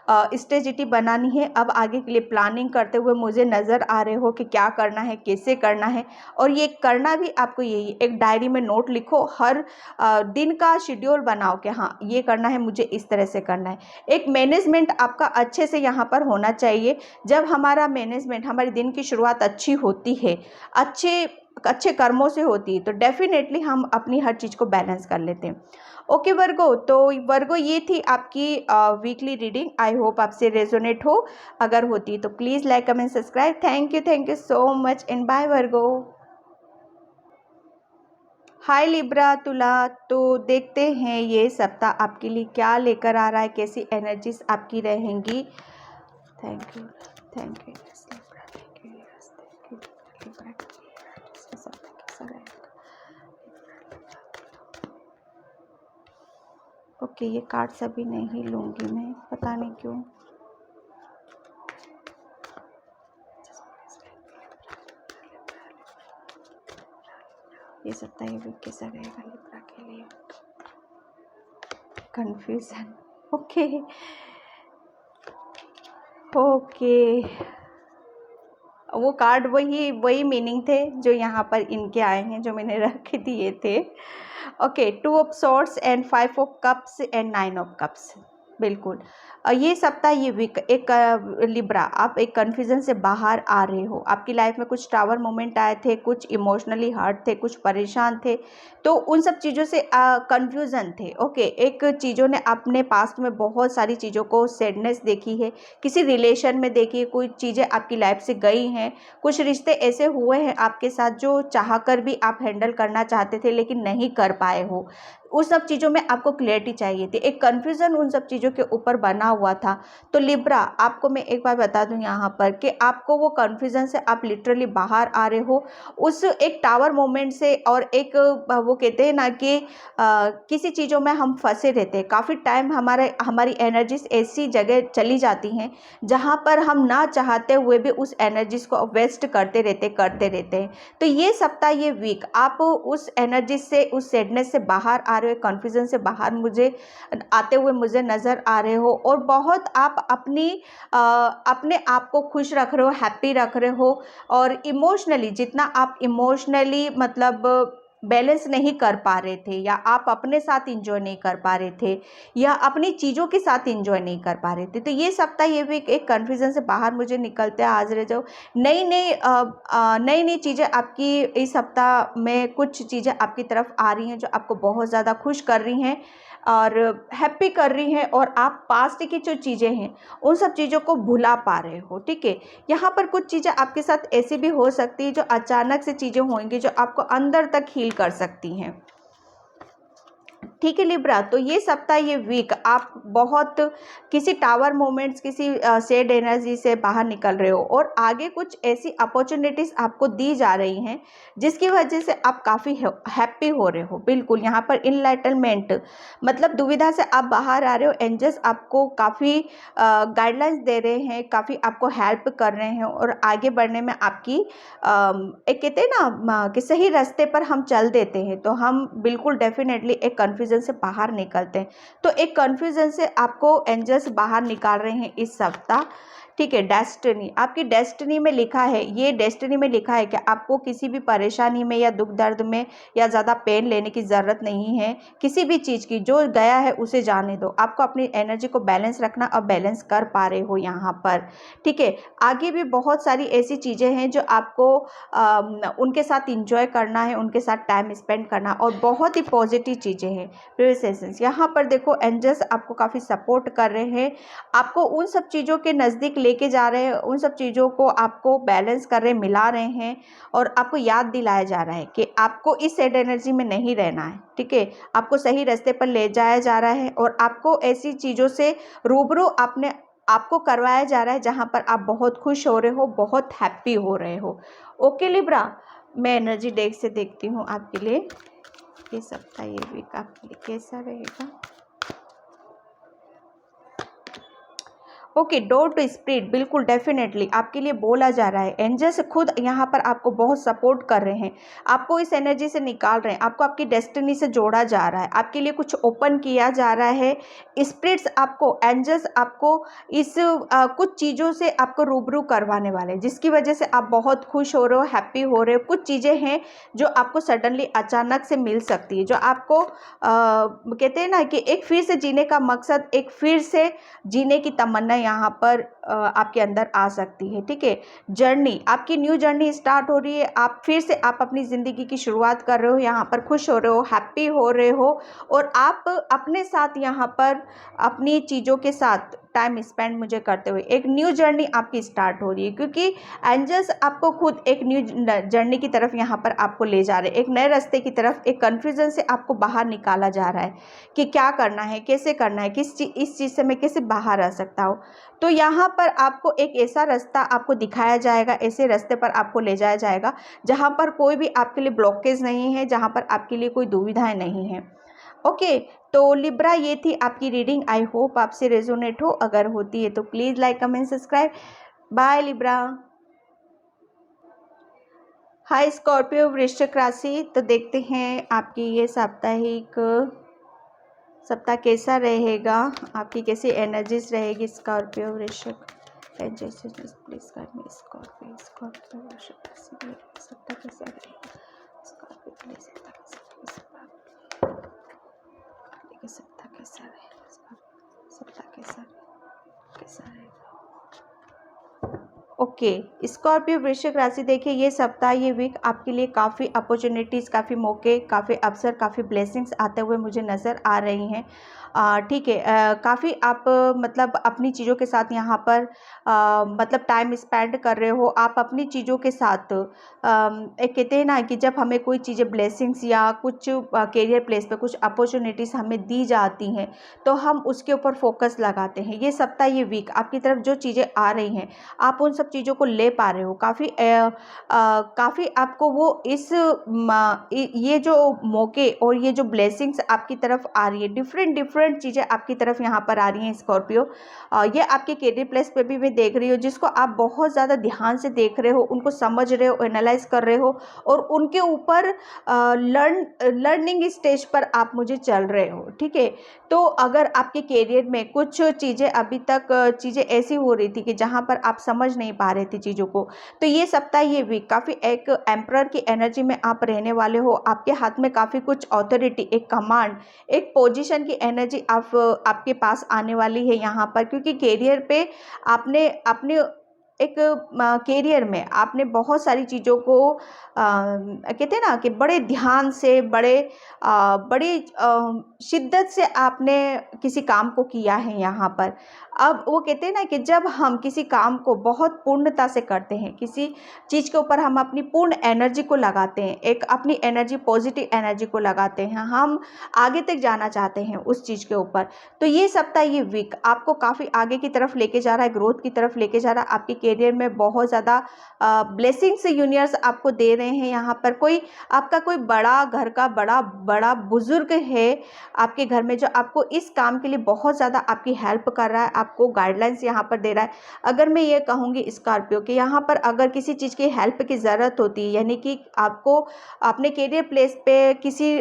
स्ट्रेटेजी बनानी है। अब आगे के लिए प्लानिंग करते हुए मुझे नज़र आ रहे हो कि क्या करना है, कैसे करना है, और ये करना भी आपको यही, एक डायरी में नोट लिखो, हर दिन का शेड्यूल बनाओ कि हाँ ये करना है, मुझे इस तरह से करना है। एक मैनेजमेंट आपका अच्छे से यहाँ पर होना चाहिए। जब हमारा मैनेजमेंट, हमारे दिन की शुरुआत अच्छी होती है, अच्छे कर्मों से होती है, तो डेफिनेटली हम अपनी हर चीज़ को बैलेंस कर लेते हैं। ओके वर्गो, तो वर्गो ये थी आपकी वीकली रीडिंग। आई होप आपसे रेजोनेट हो, अगर होती तो please like comment subscribe. Thank you so much and bye Virgo. Hi Libra तुला, तो देखते हैं ये सप्ताह आपके लिए क्या लेकर आ रहा है, कैसी एनर्जीज आपकी रहेंगी। थैंक यू ओके, ये कार्ड्स अभी नहीं लूँगी मैं, पता नहीं क्यों। ये सप्ताह ये वीक कैसा रहेगा लिब्रा के लिए? कंफ्यूजन। ओके ओके, वो कार्ड वही मीनिंग थे जो यहाँ पर इनके आए हैं, जो मैंने रख दिए थे। Okay, 2 of swords and 5 of cups and 9 of cups. बिल्कुल, ये सप्ताह ये वीक एक लिब्रा, आप एक कन्फ्यूज़न से बाहर आ रहे हो। आपकी लाइफ में कुछ टावर मोमेंट आए थे, कुछ इमोशनली हर्ट थे, कुछ परेशान थे, तो उन सब चीज़ों से कन्फ्यूज़न थे। ओके, एक चीज़ों ने अपने पास्ट में बहुत सारी चीज़ों को सैडनेस देखी है, किसी रिलेशन में देखी है, कुछ चीज़ें आपकी लाइफ से गई हैं, कुछ रिश्ते ऐसे हुए हैं आपके साथ जो चाह कर भी आप हैंडल करना चाहते थे लेकिन नहीं कर पाए हो। उस सब चीज़ों में आपको क्लैरिटी चाहिए थी, एक कन्फ्यूज़न उन सब चीज़ों के ऊपर बना हुआ था। तो लिब्रा, आपको मैं एक बार बता दूं यहाँ पर कि आपको वो कन्फ्यूज़न से आप लिटरली बाहर आ रहे हो, उस एक टावर मोमेंट से, और एक वो कहते हैं ना कि किसी चीज़ों में हम फंसे रहते हैं काफ़ी टाइम, हमारी एनर्जीज ऐसी जगह चली जाती हैं जहाँ पर हम ना चाहते हुए भी उस एनर्जीज को वेस्ट करते रहते हैं। तो ये सप्ताह ये वीक आप उस एनर्जी से, उस सैडनेस से बाहर आ रहे हो, कन्फ्यूज़न से बाहर मुझे आते हुए मुझे नज़र आ रहे हो, और बहुत आप अपने आप को खुश रख रहे हो, हैप्पी रख रहे हो, और इमोशनली जितना आप इमोशनली मतलब बैलेंस नहीं कर पा रहे थे, या आप अपने साथ इंजॉय नहीं कर पा रहे थे, या अपनी चीज़ों के साथ इंजॉय नहीं कर पा रहे थे, तो ये सप्ताह ये भी एक कन्फ्यूज़न से बाहर मुझे निकलते आज रहे जो नई नई चीज़ें आपकी इस सप्ताह में, कुछ चीज़ें आपकी तरफ आ रही हैं जो आपको बहुत ज़्यादा खुश कर रही हैं और हैप्पी कर रही हैं, और आप पास्ट की जो चीज़ें हैं उन सब चीज़ों को भुला पा रहे हो। ठीक है, यहाँ पर कुछ चीज़ें आपके साथ ऐसी भी हो सकती है जो अचानक से चीज़ें होंगी जो आपको अंदर तक हील कर सकती हैं। ठीक है लिब्रा, तो ये सप्ताह, ये वीक आप बहुत किसी टावर मोमेंट्स, किसी शेड एनर्जी से बाहर निकल रहे हो और आगे कुछ ऐसी अपॉर्चुनिटीज़ आपको दी जा रही हैं जिसकी वजह से आप काफ़ी हैप्पी हो रहे हो। बिल्कुल यहाँ पर इनलाइटनमेंट मतलब दुविधा से आप बाहर आ रहे हो। एंजल्स आपको काफ़ी गाइडलाइंस दे रहे हैं, काफ़ी आपको हेल्प कर रहे हैं और आगे बढ़ने में आपकी एक कहते हैं ना कि सही रास्ते पर हम चल देते हैं तो हम बिल्कुल डेफिनेटली एक कन्फ्यूजन से बाहर निकलते हैं। तो एक कन्फ्यूजन से आपको एंजल्स बाहर निकाल रहे हैं इस सप्ताह। ठीक है, डेस्टिनी, आपकी डेस्टिनी में लिखा है, ये डेस्टिनी में लिखा है कि आपको किसी भी परेशानी में या दुख दर्द में या ज़्यादा पेन लेने की ज़रूरत नहीं है। किसी भी चीज़ की, जो गया है उसे जाने दो। आपको अपनी एनर्जी को बैलेंस रखना और बैलेंस कर पा रहे हो यहाँ पर। ठीक है, आगे भी बहुत सारी ऐसी चीज़ें हैं जो आपको उनके साथ इंजॉय करना है, उनके साथ टाइम स्पेंड करना और बहुत ही पॉजिटिव चीज़ें हैं। प्रिवियस यहाँ पर देखो एंजल्स आपको काफ़ी सपोर्ट कर रहे हैं, आपको उन सब चीज़ों के नज़दीक लेके जा रहे हैं, उन सब चीज़ों को आपको बैलेंस कर रहे, मिला रहे हैं और आपको याद दिलाया जा रहा है कि आपको इस सैड एनर्जी में नहीं रहना है। ठीक है, आपको सही रास्ते पर ले जाया जा रहा है और आपको ऐसी चीज़ों से रूबरू आपको करवाया जा रहा है जहाँ पर आप बहुत खुश हो रहे हो, बहुत हैप्पी हो रहे हो। ओके लिब्रा, मैं एनर्जी डेक से देखती हूँ आपके लिए ये सप्ताह, ये वीक आपके लिए कैसा रहेगा। ओके, डोर टू स्पिरिट, बिल्कुल डेफिनेटली आपके लिए बोला जा रहा है। एंजल्स खुद यहाँ पर आपको बहुत सपोर्ट कर रहे हैं, आपको इस एनर्जी से निकाल रहे हैं, आपको आपकी डेस्टिनी से जोड़ा जा रहा है, आपके लिए कुछ ओपन किया जा रहा है। स्पिरिट्स आपको, एंजल्स आपको इस कुछ चीज़ों से आपको रूबरू करवाने वाले हैं जिसकी वजह से आप बहुत खुश हो रहे हो, हैप्पी हो रहे हो। कुछ चीज़ें हैं जो आपको सडनली अचानक से मिल सकती है, जो आपको कहते हैं ना कि एक फिर से जीने का मकसद, एक फिर से जीने की तमन्ना यहाँ पर आपके अंदर आ सकती है। ठीक है, जर्नी, आपकी न्यू जर्नी स्टार्ट हो रही है, आप फिर से आप अपनी ज़िंदगी की शुरुआत कर रहे हो, यहाँ पर खुश हो रहे हो, हैप्पी हो रहे हो और आप अपने साथ यहाँ पर अपनी चीज़ों के साथ टाइम स्पेंड मुझे करते हुए एक न्यू जर्नी आपकी स्टार्ट हो रही है, क्योंकि एंजल्स आपको खुद एक न्यू जर्नी की तरफ यहाँ पर आपको ले जा रहे हैं, एक नए रास्ते की तरफ। एक कन्फ्यूजन से आपको बाहर निकाला जा रहा है कि क्या करना है, कैसे करना है, इस चीज़ से मैं कैसे बाहर आ सकता हूँ। तो यहाँ पर आपको एक ऐसा रास्ता आपको दिखाया जाएगा, ऐसे रास्ते पर आपको ले जाया जाएगा जहाँ पर कोई भी आपके लिए ब्लॉकेज नहीं है, जहाँ पर आपके लिए कोई दुविधाएं नहीं है। ओके, तो लिब्रा ये थी आपकी रीडिंग। आई होप आपसे रेजोनेट हो, अगर होती है तो please like, comment, subscribe. Bye Libra. Hi Scorpio वृश्चिक राशि, तो देखते हैं आपकी ये साप्ताहिक सप्ताह कैसा रहेगा, आपकी कैसी एनर्जीज रहेगी स्कॉर्पियो वृश्चिक। जैसे प्लीज कर मी स्कॉर्पियो वृश्चिक राशि सप्ताह कैसा रहेगा। स्कॉर्पियो के लिए सप्ताह कैसा रहेगा, सप्ताह कैसा रहेगा। ओके, स्कॉर्पियो वृश्चिक राशि, देखिए ये सप्ताह, ये वीक आपके लिए काफ़ी अपॉर्चुनिटीज़, काफ़ी मौके, काफ़ी अवसर, काफ़ी ब्लेसिंग्स आते हुए मुझे नज़र आ रही हैं। ठीक है, काफ़ी आप मतलब अपनी चीज़ों के साथ यहाँ पर मतलब टाइम स्पेंड कर रहे हो। आप अपनी चीज़ों के साथ एक कहते हैं ना कि जब हमें कोई चीज़ें ब्लेसिंग्स या कुछ करियर प्लेस पे कुछ अपॉर्चुनिटीज़ हमें दी जाती हैं तो हम उसके ऊपर फोकस लगाते हैं। ये सप्ताह, ये वीक आपकी तरफ जो चीज़ें आ रही हैं आप उन सब चीज़ों को ले पा रहे हो। काफ़ी आपको वो ये जो मौके और ये जो ब्लेसिंग्स आपकी तरफ आ रही है, डिफरेंट चीज़ें आपकी तरफ यहाँ पर आ रही हैं स्कॉर्पियो। ये आपके करियर प्लेस पे भी मैं देख रही हूँ, जिसको आप बहुत ज़्यादा ध्यान से देख रहे हो, उनको समझ रहे हो, एनालाइज कर रहे हो और उनके ऊपर लर्निंग स्टेज पर आप मुझे चल रहे हो। ठीक है, तो अगर आपके करियर में कुछ चीज़ें अभी तक चीज़ें ऐसी हो रही थी कि जहाँ पर आप समझ नहीं पा रहे थे चीज़ों को, तो ये सप्ताह, ये वीक काफ़ी एक एम्परर की एनर्जी में आप रहने वाले हो। आपके हाथ में काफ़ी कुछ ऑथोरिटी, एक कमांड, एक पोजीशन की एनर्जी आपके पास आने वाली है यहाँ पर, क्योंकि करियर पे आपने अपने एक करियर में आपने बहुत सारी चीज़ों को कहते हैं ना कि बड़े ध्यान से, बड़ी शिद्दत से आपने किसी काम को किया है यहाँ पर। अब वो कहते हैं ना कि जब हम किसी काम को बहुत पूर्णता से करते हैं, किसी चीज़ के ऊपर हम अपनी पूर्ण एनर्जी को लगाते हैं, एक अपनी एनर्जी, पॉजिटिव एनर्जी को लगाते हैं, हम आगे तक जाना चाहते हैं उस चीज़ के ऊपर, तो ये सप्ताह, ये वीक आपको काफ़ी आगे की तरफ लेके जा रहा है, ग्रोथ की तरफ लेके जा रहा है। आपके करियर में बहुत ज़्यादा ब्लेसिंग्स यूनिवर्स आपको दे रहे हैं। यहाँ पर कोई आपका कोई बड़ा घर का बड़ा बड़ा बुजुर्ग है आपके घर में, जो आपको इस काम के लिए बहुत ज़्यादा आपकी हेल्प कर रहा है, आपको गाइडलाइंस यहाँ पर दे रहा है। अगर मैं ये कहूँगी स्कॉर्पियो कि यहाँ पर अगर किसी चीज़ की हेल्प की ज़रूरत होती है, यानी कि आपको अपने करियर प्लेस पे किसी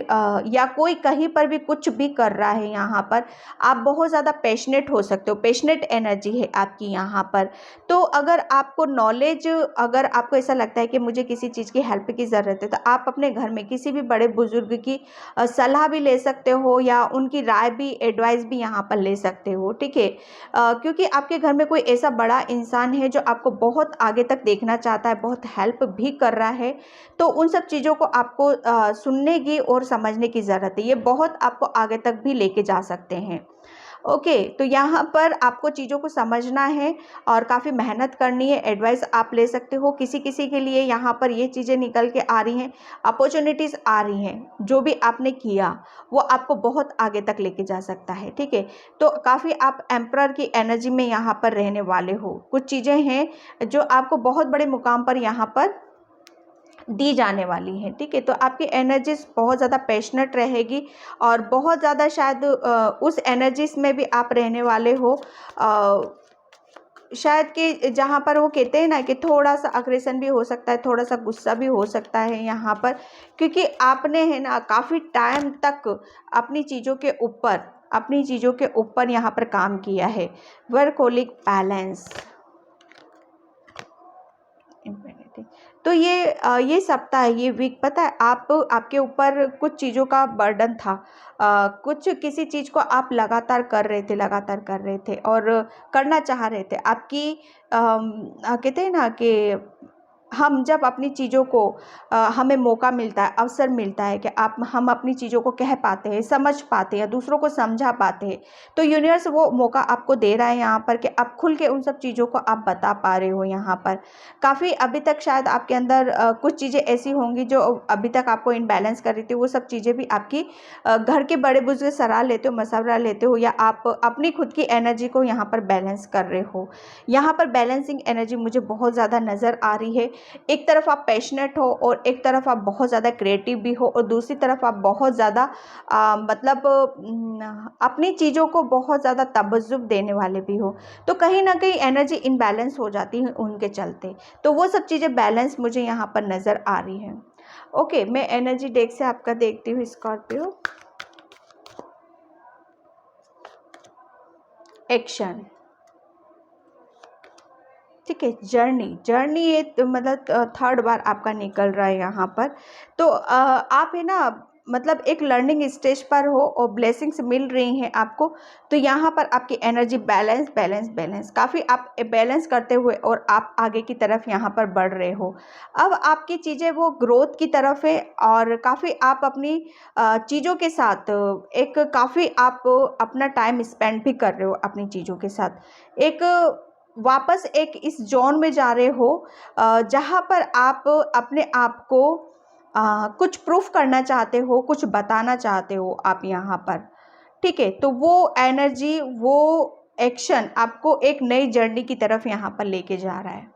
या कोई कहीं पर भी कुछ भी कर रहा है, यहाँ पर आप बहुत ज़्यादा पैशनेट हो सकते हो, पैशनेट एनर्जी है आपकी यहाँ पर। तो अगर आपको नॉलेज, अगर आपको ऐसा लगता है कि मुझे किसी चीज़ की हेल्प की ज़रूरत है, तो आप अपने घर में किसी भी बड़े बुजुर्ग की सलाह भी ले सकते हो या उनकी राय भी, एडवाइस भी यहाँ पर ले सकते हो, ठीक है। क्योंकि आपके घर में कोई ऐसा बड़ा इंसान है जो आपको बहुत आगे तक देखना चाहता है, बहुत हेल्प भी कर रहा है, तो उन सब चीज़ों को आपको सुनने की और समझने की ज़रूरत है। ये बहुत आपको आगे तक भी लेके जा सकते हैं। ओके, तो यहाँ पर आपको चीज़ों को समझना है और काफ़ी मेहनत करनी है। एडवाइस आप ले सकते हो, किसी किसी के लिए यहाँ पर ये चीज़ें निकल के आ रही हैं, अपॉर्चुनिटीज़ आ रही हैं, जो भी आपने किया वो आपको बहुत आगे तक लेके जा सकता है, ठीक है। तो काफ़ी आप एम्परर की एनर्जी में यहाँ पर रहने वाले हो। कुछ चीज़ें हैं जो आपको बहुत बड़े मुकाम पर यहाँ पर दी जाने वाली हैं, ठीक है। तो आपकी एनर्जीज बहुत ज़्यादा पैशनेट रहेगी और बहुत ज़्यादा शायद उस एनर्जीज में भी आप रहने वाले हो, शायद कि जहाँ पर वो कहते हैं ना कि थोड़ा सा अग्रेशन भी हो सकता है, थोड़ा सा गुस्सा भी हो सकता है यहाँ पर, क्योंकि आपने है ना काफ़ी टाइम तक अपनी चीज़ों के ऊपर यहाँ पर काम किया है। वर्क होलिक बैलेंस, तो ये सप्ताह, ये वीक, पता है आपके ऊपर कुछ चीज़ों का बर्डन था, कुछ किसी चीज़ को आप लगातार कर रहे थे और करना चाह रहे थे। आपकी कहते हैं ना कि हम जब अपनी चीज़ों को हमें मौका मिलता है, अवसर मिलता है कि हम अपनी चीज़ों को कह पाते हैं, समझ पाते हैं, दूसरों को समझा पाते हैं, तो यूनिवर्स वो मौका आपको दे रहा है यहाँ पर कि आप खुल के उन सब चीज़ों को आप बता पा रहे हो यहाँ पर। काफ़ी अभी तक शायद आपके अंदर कुछ चीज़ें ऐसी होंगी जो अभी तक आपको इनबैलेंस कर रही थी, वो सब चीज़ें भी आपकी घर के बड़े बुजुर्ग सलाह लेते हो, मशवरा लेते हो, या आप अपनी खुद की एनर्जी को यहाँ पर बैलेंस कर रहे हो। यहाँ पर बैलेंसिंग एनर्जी मुझे बहुत ज़्यादा नज़र आ रही है। एक तरफ आप पैशनेट हो और एक तरफ आप बहुत ज़्यादा क्रिएटिव भी हो, और दूसरी तरफ आप बहुत ज़्यादा मतलब अपनी चीज़ों को बहुत ज़्यादा तवज्जुह देने वाले भी हो। तो कहीं ना कहीं एनर्जी इनबैलेंस हो जाती है उनके चलते, तो वो सब चीज़ें बैलेंस मुझे यहाँ पर नज़र आ रही हैं। ओके, मैं एनर्जी डेक से आपका देखती हूँ स्कॉर्पियो। एक्शन, ठीक है। जर्नी ये तो मतलब थर्ड बार आपका निकल रहा है यहाँ पर। तो आप है ना मतलब एक लर्निंग स्टेज पर हो और ब्लेसिंग्स मिल रही हैं आपको, तो यहाँ पर आपकी एनर्जी बैलेंस काफ़ी आप बैलेंस करते हुए और आप आगे की तरफ यहाँ पर बढ़ रहे हो। अब आपकी चीज़ें वो ग्रोथ की तरफ है और काफ़ी आप अपनी चीज़ों के साथ एक काफ़ी आप अपना टाइम स्पेंड भी कर रहे हो अपनी चीज़ों के साथ। एक वापस एक इस जोन में जा रहे हो जहाँ पर आप अपने आप को कुछ प्रूफ करना चाहते हो, कुछ बताना चाहते हो आप यहाँ पर, ठीक है। तो वो एनर्जी, वो एक्शन आपको एक नई जर्नी की तरफ यहाँ पर लेके जा रहा है।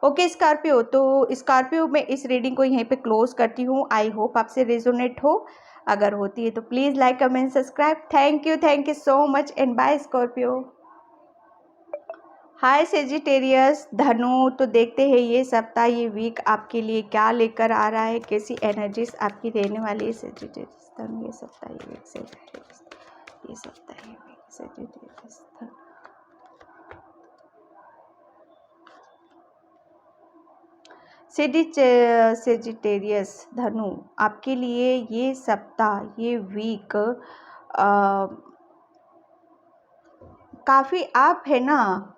ओके स्कॉर्पियो, तो स्कॉर्पियो मैं इस रीडिंग को यहीं पे क्लोज करती हूँ। आई होप आपसे रेजोनेट हो, अगर होती है तो please like, comment, subscribe. Thank you so much and bye Scorpio. Hi Sagittarius धनु, तो देखते हैं ये सप्ताह, ये वीक आपके लिए क्या लेकर आ रहा है, कैसी एनर्जीज आपकी रहने वाली है सेजिटेरियस धनु। ये सप्ताह, ये वीक सेजिटेरियस, ये सप्ताह, ये वीक सेजिटेरियस धनु। सेजिटेरियस धनु, आपके लिए ये सप्ताह, ये वीक काफ़ी आप है ना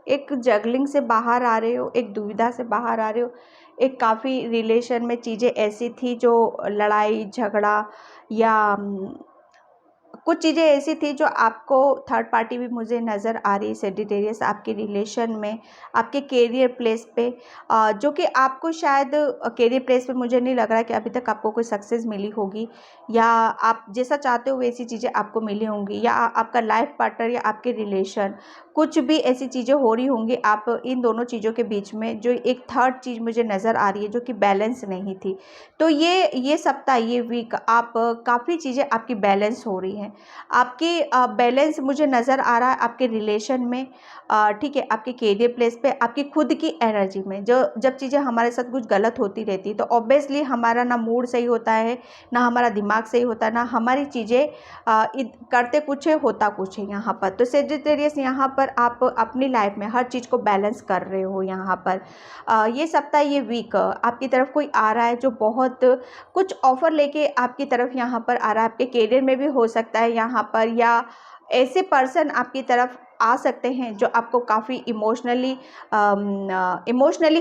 एक जगलिंग से बाहर आ रहे हो, एक दुविधा से बाहर आ रहे हो। एक काफ़ी रिलेशन में चीज़ें ऐसी थी जो लड़ाई झगड़ा या कुछ चीज़ें ऐसी थी जो आपको थर्ड पार्टी भी मुझे नज़र आ रही है सेजिटेरियस, आपके रिलेशन में, आपके कैरियर प्लेस पे, जो कि आपको शायद कैरियर प्लेस पे मुझे नहीं लग रहा है कि अभी तक आपको कोई सक्सेस मिली होगी, या आप जैसा चाहते हो वैसी चीज़ें आपको मिली होंगी, या आपका लाइफ पार्टनर या आपके रिलेशन, कुछ भी ऐसी चीज़ें हो रही होंगी आप इन दोनों चीज़ों के बीच में, जो एक थर्ड चीज़ मुझे नज़र आ रही है जो कि बैलेंस नहीं थी। तो ये सप्ताह, ये वीक आप काफ़ी चीज़ें आपकी बैलेंस हो रही हैं। आपकी बैलेंस मुझे नज़र आ रहा है आपके रिलेशन में, ठीक है, आपके कैरियर प्लेस पे, आपकी खुद की एनर्जी में। जो जब चीज़ें हमारे साथ कुछ गलत होती रहती है तो ऑब्वियसली हमारा ना मूड सही होता है, ना हमारा दिमाग सही होता है, ना हमारी चीज़ें करते कुछ है होता कुछ है यहाँ पर। तो सेजिटेरियस यहाँ पर आप अपनी लाइफ में हर चीज़ को बैलेंस कर रहे हो यहाँ पर। ये सप्ताह, ये वीक आपकी तरफ कोई आ रहा है जो बहुत कुछ ऑफ़र लेके आपकी तरफ यहाँ पर आ रहा है। आपके कैरियर में भी हो सकता है यहाँ पर, या ऐसे पर्सन आपकी तरफ आ सकते हैं जो आपको काफ़ी इमोशनली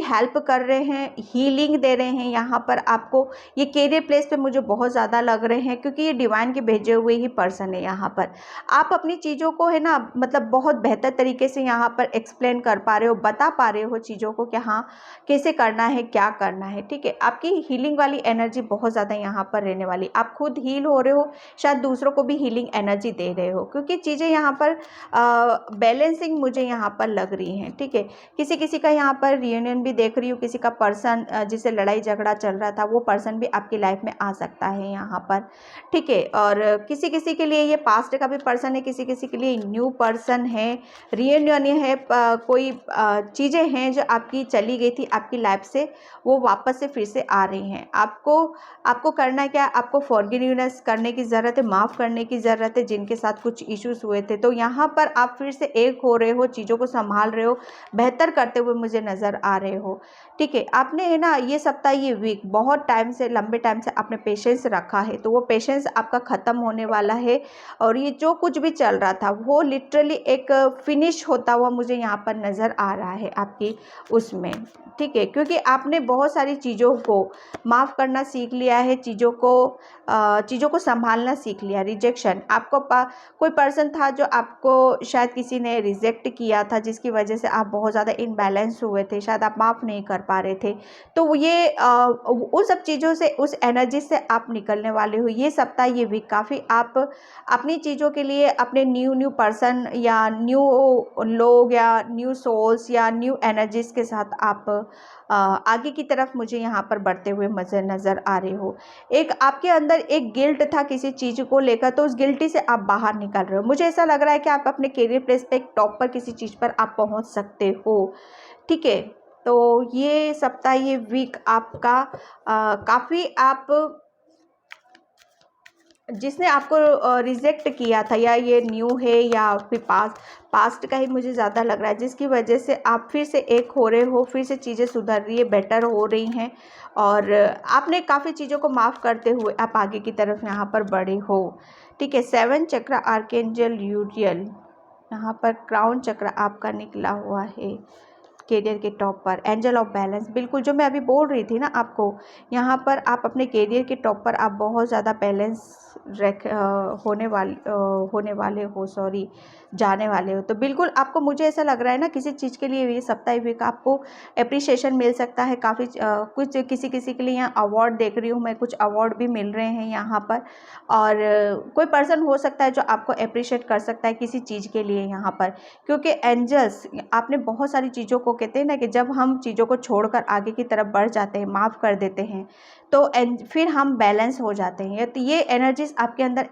हेल्प कर रहे हैं, हीलिंग दे रहे हैं यहाँ पर आपको। ये कैरियर प्लेस पे मुझे बहुत ज़्यादा लग रहे हैं, क्योंकि ये डिवाइन के भेजे हुए ही पर्सन है यहाँ पर। आप अपनी चीज़ों को है ना, मतलब बहुत बेहतर तरीके से यहाँ पर एक्सप्लेन कर पा रहे हो, बता पा रहे हो चीज़ों को कि हाँ कैसे करना है, क्या करना है, ठीक है। आपकी हीलिंग वाली एनर्जी बहुत ज़्यादा यहाँ पर रहने वाली। आप खुद हील हो रहे हो, शायद दूसरों को भी हीलिंग एनर्जी दे रहे हो, क्योंकि चीज़ें यहाँ पर बैलेंसिंग मुझे यहाँ पर लग रही हैं, ठीक है। किसी किसी का यहाँ पर रियूनियन भी देख रही हूँ, किसी का पर्सन जिससे लड़ाई झगड़ा चल रहा था वो पर्सन भी आपकी लाइफ में आ सकता है यहाँ पर, ठीक है। और किसी किसी के लिए ये पास्ट का भी पर्सन है, किसी किसी के लिए न्यू पर्सन है, रियूनियन है, कोई चीज़ें हैं जो आपकी चली गई थी आपकी लाइफ से, वो वापस से फिर से आ रही हैं। आपको करना क्या है, आपको फॉरगिवनेस करने की ज़रूरत है, माफ़ करने की ज़रूरत है जिनके साथ कुछ इश्यूज़ हुए थे। तो यहाँ पर आप फिर से एक हो रहे हो, चीज़ों को संभाल रहे हो, बेहतर करते हुए मुझे नज़र आ रहे हो, ठीक है। आपने है ना ये सप्ताह, ये वीक बहुत टाइम से, लंबे टाइम से आपने पेशेंस रखा है, तो वो पेशेंस आपका ख़त्म होने वाला है। और ये जो कुछ भी चल रहा था वो लिटरली एक फिनिश होता हुआ मुझे यहाँ पर नज़र आ रहा है आपकी उसमें, ठीक है। क्योंकि आपने बहुत सारी चीज़ों को माफ़ करना सीख लिया है, चीज़ों को संभालना सीख लिया। रिजेक्शन, आपको कोई पर्सन था जो आपको शायद किसी ने रिजेक्ट किया था, जिसकी वजह से आप बहुत ज़्यादा इनबैलेंस हुए थे, शायद आप माफ़ नहीं कर पा रहे थे। तो ये उन सब चीज़ों से, उस एनर्जी से आप निकलने वाले हो। ये सप्ताह, ये वीक काफ़ी आप अपनी चीज़ों के लिए, अपने न्यू पर्सन या न्यू लोग या न्यू सोल्स या न्यू एनर्जीज़ के साथ आप आगे की तरफ मुझे यहाँ पर बढ़ते हुए मुझे नज़र आ रहे हो। एक आपके अंदर एक गिल्ट था किसी चीज़ को लेकर, तो उस गिल्टी से आप बाहर निकल रहे हो। मुझे ऐसा लग रहा है कि आप अपने कैरियर प्लेस पे एक टॉप पर किसी चीज़ पर आप पहुँच सकते हो, ठीक है। तो ये सप्ताह, ये वीक आपका काफ़ी, आप जिसने आपको रिजेक्ट किया था, या ये न्यू है या फिर पास्ट का ही मुझे ज़्यादा लग रहा है, जिसकी वजह से आप फिर से एक हो रहे हो, फिर से चीज़ें सुधर रही है, बेटर हो रही हैं, और आपने काफ़ी चीज़ों को माफ़ करते हुए आप आगे की तरफ यहाँ पर बढ़े हो, ठीक है। 7 चक्र आर्कएंजल यूरियल, यहाँ पर क्राउन चक्र आपका निकला हुआ है कैरियर के टॉप पर। एंजल ऑफ बैलेंस, बिल्कुल जो मैं अभी बोल रही थी ना आपको, यहाँ पर आप अपने कैरियर के टॉप पर आप बहुत ज़्यादा बैलेंस होने वाले हो, सॉरी, जाने वाले हो। तो बिल्कुल आपको, मुझे ऐसा लग रहा है ना, किसी चीज़ के लिए ये सप्ताह, वीक आपको एप्रिसिएशन मिल सकता है काफ़ी। कुछ किसी किसी के लिए यहाँ अवार्ड देख रही हूँ मैं, कुछ अवार्ड भी मिल रहे हैं यहाँ पर। और कोई पर्सन हो सकता है जो आपको अप्रिशिएट कर सकता है किसी चीज़ के लिए यहाँ पर, क्योंकि एंजल्स, आपने बहुत सारी चीज़ों को, कहते हैं ना कि जब हम चीज़ों को छोड़कर आगे की तरफ बढ़ जाते हैं, माफ़ कर देते हैं, तो फिर हम बैलेंस हो जाते हैं। तो ये एनर्जीज आपके अंदर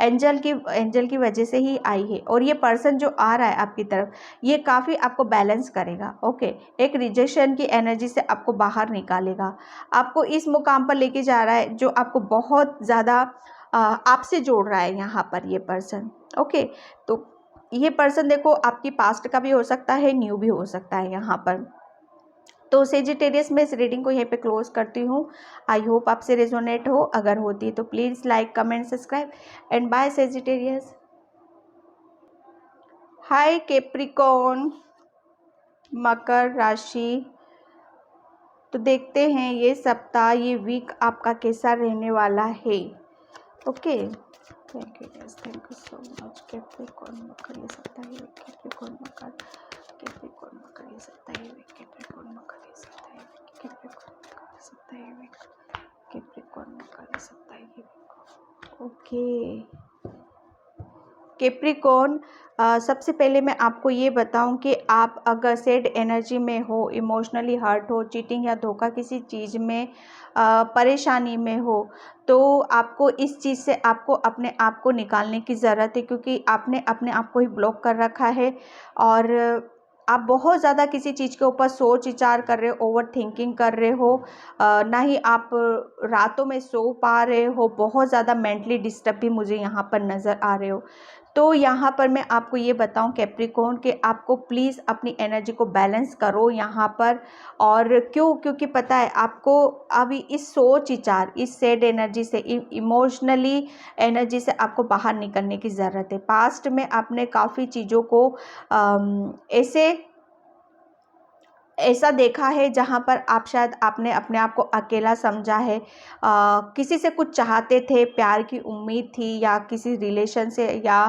एंजल की वजह से ही आई है। और ये पर्सन जो आ रहा है आपकी तरफ, ये काफ़ी आपको बैलेंस करेगा, ओके। एक रिजेक्शन की एनर्जी से आपको बाहर निकालेगा, आपको इस मुकाम पर लेके जा रहा है जो आपको बहुत ज़्यादा आपसे जोड़ रहा है यहाँ पर ये पर्सन, ओके। तो ये पर्सन देखो आपकी पास्ट का भी हो सकता है, न्यू भी हो सकता है यहाँ पर। तो सेजिटेरियस में इस रीडिंग को यहीं पे क्लोज करती हूँ। आई होप आपसे रेजोनेट हो, अगर होती है तो please like, comment, subscribe and bye Sagittarius. Hi Capricorn, Makar राशि। तो देखते हैं ये सप्ताह, ये वीक आपका कैसा रहने वाला है, okay. Thank you guys, thank you so much. Capricorn Makar ये सकता है, कैप्रिकॉर्न मकर, कैप्रिकॉर्न मकर ये सकता है, कैप्रिकॉर्न मकर ये सकता है, कैप्रिकॉर्न मकर ये सकता है, कैप्रिकॉर्न मकर ये सकता है। ओके कैप्रिकॉर्न, सबसे पहले मैं आपको ये बताऊं कि आप अगर सैड एनर्जी में हो, इमोशनली हर्ट हो, चीटिंग या धोखा किसी चीज़ में परेशानी में हो, तो आपको इस चीज़ से आपको अपने आप को निकालने की ज़रूरत है, क्योंकि आपने अपने आप को ही ब्लॉक कर रखा है और आप बहुत ज़्यादा किसी चीज़ के ऊपर सोच विचार कर रहे हो, ओवर थिंकिंग कर रहे हो, ना ही आप रातों में सो पा रहे हो, बहुत ज़्यादा मेंटली डिस्टर्ब भी मुझे यहाँ पर नज़र आ रहे हो। तो यहाँ पर मैं आपको ये बताऊँ कैप्रिकॉर्न कि आपको प्लीज़ अपनी एनर्जी को बैलेंस करो यहाँ पर। और क्यों? क्योंकि पता है आपको अभी इस सोच विचार, इस सैड एनर्जी से, इमोशनली एनर्जी से आपको बाहर निकलने की ज़रूरत है। पास्ट में आपने काफ़ी चीज़ों को ऐसा देखा है जहाँ पर आप शायद आपने अपने आप को अकेला समझा है, किसी से कुछ चाहते थे, प्यार की उम्मीद थी या किसी रिलेशन से, या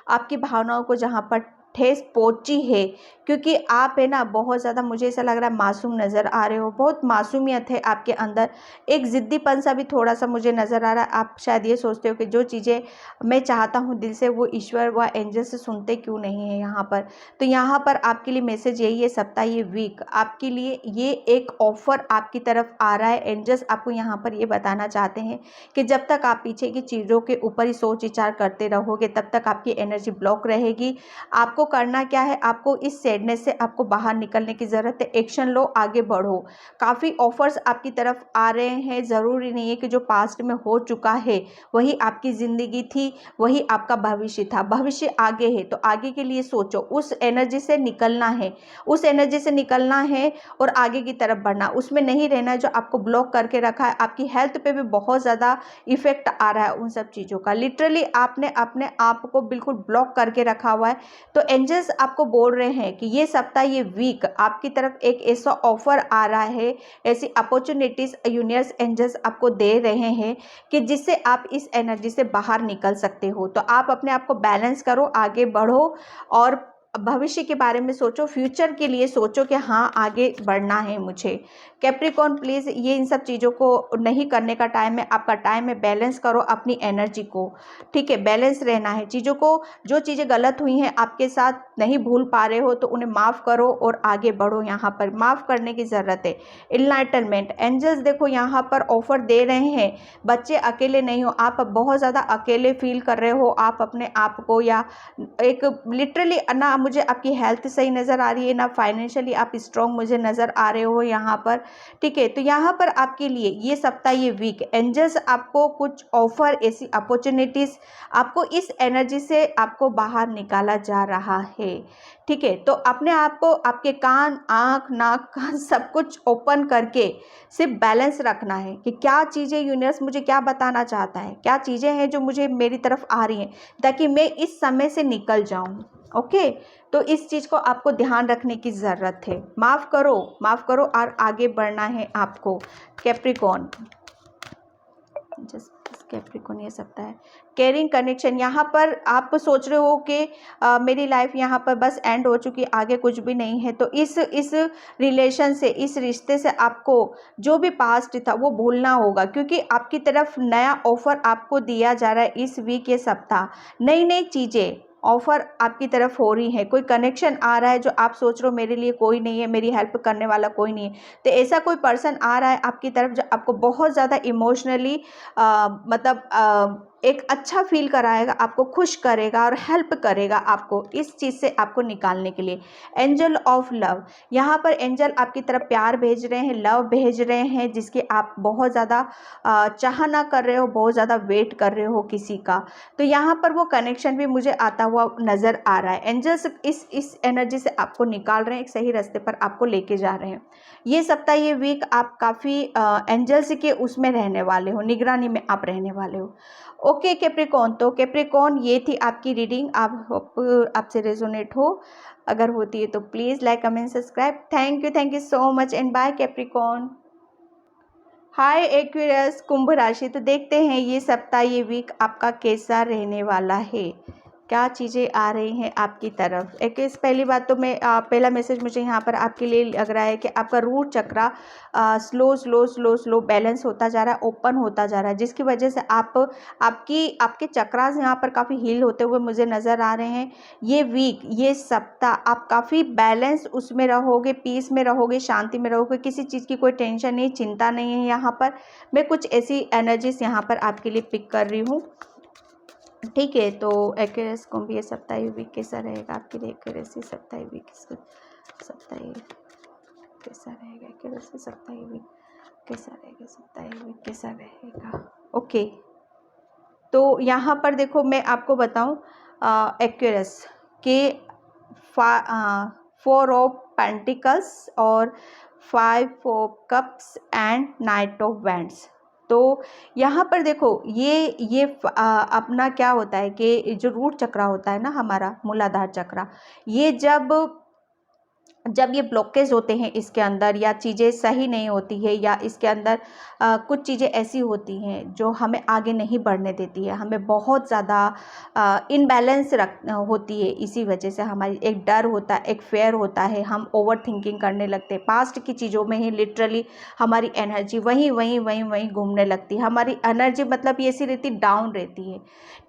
आपकी भावनाओं को जहाँ पर ठेस पहुंची है, क्योंकि आप है ना बहुत ज़्यादा, मुझे ऐसा लग रहा है मासूम नज़र आ रहे हो, बहुत मासूमियत है आपके अंदर, एक ज़िद्दीपन सा भी थोड़ा सा मुझे नज़र आ रहा है। आप शायद ये सोचते हो कि जो चीज़ें मैं चाहता हूँ दिल से, वो ईश्वर व एंजल से सुनते क्यों नहीं है यहाँ पर। तो यहाँ पर आपके लिए मैसेज यही है, सप्ताह ये वीक आपके लिए ये एक ऑफर आपकी तरफ आ रहा है। एंजल्स आपको यहाँ पर ये बताना चाहते हैं कि जब तक आप पीछे की चीज़ों के ऊपर ही सोच विचार करते रहोगे, तब तक आपकी एनर्जी ब्लॉक रहेगी। आपको करना क्या है, आपको इस सैडनेस से आपको बाहर निकलने की ज़रूरत है। एक्शन लो, आगे बढ़ो। काफ़ी ऑफर्स आपकी तरफ आ रहे हैं। ज़रूरी नहीं है कि जो पास्ट में हो चुका है वही आपकी ज़िंदगी थी, वही आपका भविष्य था। भविष्य आगे है, तो आगे के लिए सोचो। उस एनर्जी से निकलना है, उस एनर्जी से निकलना है और आगे की तरफ बढ़ना, उसमें नहीं रहना है जो आपको ब्लॉक करके रखा है। आपकी हेल्थ पे भी बहुत ज़्यादा इफेक्ट आ रहा है उन सब चीज़ों का। लिटरली आपने अपने आप को बिल्कुल ब्लॉक करके रखा हुआ है। तो एंजल्स आपको बोल रहे हैं कि ये सप्ताह, ये वीक आपकी तरफ एक ऐसा ऑफर आ रहा है, ऐसी अपॉर्चुनिटीज़ यूनिवर्स एंजल्स आपको दे रहे हैं कि जिससे आप इस एनर्जी से बाहर निकल सकते हो। तो आप अपने आप को बैलेंस करो, आगे बढ़ो और भविष्य के बारे में सोचो, फ्यूचर के लिए सोचो कि हाँ आगे बढ़ना है मुझे। कैप्रिकॉर्न प्लीज़ ये इन सब चीज़ों को नहीं करने का टाइम है, आपका टाइम है। बैलेंस करो अपनी एनर्जी को, ठीक है, बैलेंस रहना है चीज़ों को। जो चीज़ें गलत हुई हैं आपके साथ, नहीं भूल पा रहे हो तो उन्हें माफ़ करो और आगे बढ़ो। यहाँ पर माफ़ करने की ज़रूरत है। इनलाइटनमेंट एंजल्स देखो यहाँ पर ऑफर दे रहे हैं। बच्चे अकेले नहीं हो, आप बहुत ज़्यादा अकेले फील कर रहे हो आप अपने आप को, या एक लिटरली ना मुझे आपकी हेल्थ सही नज़र आ रही है, ना फाइनेंशियली आप स्ट्रॉन्ग मुझे नज़र आ रहे हो यहाँ पर, ठीक है। तो यहाँ पर आपके लिए ये सप्ताह, ये वीक एंजल्स आपको कुछ ऑफर, ऐसी अपॉर्चुनिटीज़, आपको इस एनर्जी से आपको बाहर निकाला जा रहा है, ठीक है। तो अपने आप को, आपके कान, आँख, नाक, कान सब कुछ ओपन करके सिर्फ बैलेंस रखना है कि क्या चीज़ें यूनिवर्स मुझे क्या बताना चाहता है, क्या चीज़ें हैं जो मुझे मेरी तरफ आ रही हैं, ताकि मैं इस समय से निकल जाऊं। ओके, तो इस चीज़ को आपको ध्यान रखने की ज़रूरत है। माफ़ करो, माफ़ करो और आगे बढ़ना है आपको। कैप्रिकॉर्न, जस्ट कैप्रिकॉर्न ये सकता है। केयरिंग कनेक्शन, यहाँ पर आप सोच रहे हो कि मेरी लाइफ यहाँ पर बस एंड हो चुकी, आगे कुछ भी नहीं है। तो इस रिलेशन से, इस रिश्ते से आपको जो भी पास्ट था वो भूलना होगा, क्योंकि आपकी तरफ नया ऑफर आपको दिया जा रहा है इस वीक, ये सप्ताह। नई नई चीज़ें ऑफर आपकी तरफ हो रही है। कोई कनेक्शन आ रहा है जो आप सोच रहे हो मेरे लिए कोई नहीं है, मेरी हेल्प करने वाला कोई नहीं है, तो ऐसा कोई पर्सन आ रहा है आपकी तरफ जो आपको बहुत ज़्यादा इमोशनली मतलब एक अच्छा फील कराएगा, आपको खुश करेगा और हेल्प करेगा आपको इस चीज़ से आपको निकालने के लिए। एंजल ऑफ लव, यहाँ पर एंजल आपकी तरफ प्यार भेज रहे हैं, लव भेज रहे हैं, जिसकी आप बहुत ज़्यादा चाहना कर रहे हो, बहुत ज़्यादा वेट कर रहे हो किसी का। तो यहाँ पर वो कनेक्शन भी मुझे आता हुआ नज़र आ रहा है। एंजल्स इस एनर्जी से आपको निकाल रहे हैं, एक सही रास्ते पर आपको लेके जा रहे हैं। ये सप्ताह, ये वीक आप काफ़ी एंजल्स के उसमें रहने वाले हो, निगरानी में आप रहने वाले हो। ओके कैप्रिकॉर्न, तो कैप्रिकॉर्न ये थी आपकी रीडिंग। आप होप आपसे रेजोनेट हो, अगर होती है तो please like, comment, subscribe. Thank you so much and bye Capricorn. Hi Aquarius Kumbh राशि, तो देखते हैं ये सप्ताह, ये वीक आपका कैसा रहने वाला है, क्या चीज़ें आ रही हैं आपकी तरफ। एक्वेरियस, पहली बात तो मैं पहला मैसेज मुझे यहाँ पर आपके लिए लग रहा है कि आपका root chakra slow slow slow slow balance होता जा रहा है, ओपन होता जा रहा है, जिसकी वजह से आपके चक्रास यहाँ पर काफ़ी हील होते हुए मुझे नज़र आ रहे हैं। ये वीक, ये सप्ताह आप काफ़ी बैलेंस उसमें रहोगे, पीस में रहोगे, शांति में रहोगे, किसी चीज़ की कोई टेंशन नहीं, चिंता नहीं है। यहाँ पर मैं कुछ ऐसी एनर्जीज यहाँ पर आपके लिए पिक कर रही हूँ, ठीक है। तो एक्वेरियस कुंभ, ये सप्ताह वीक कैसा रहेगा आपके लिए। एक्वेरियस ये सप्ताह वीक सप्ताह कैसा रहेगा। एक्वेरियस ये सप्ताह वीक कैसा रहेगा, सप्ताह वीक कैसा रहेगा। ओके, तो यहाँ पर देखो मैं आपको बताऊँ एक्वेरियस के 4 ऑफ पेंटिकल्स और 5 of cups and night of wands. तो यहाँ पर देखो ये अपना क्या होता है कि जो रूट चक्रा होता है ना हमारा, मूलाधार चक्रा, ये जब ये ब्लॉकेज होते हैं इसके अंदर, या चीज़ें सही नहीं होती है, या इसके अंदर कुछ चीज़ें ऐसी होती हैं जो हमें आगे नहीं बढ़ने देती है, हमें बहुत ज़्यादा इनबैलेंस होती है। इसी वजह से हमारी एक डर होता है, एक फेयर होता है, हम ओवर थिंकिंग करने लगते हैं, पास्ट की चीज़ों में ही लिटरली हमारी एनर्जी वहीं वहीं वहीं वहीं घूमने लगती है, हमारी एनर्जी मतलब ये ऐसी रहती डाउन रहती है,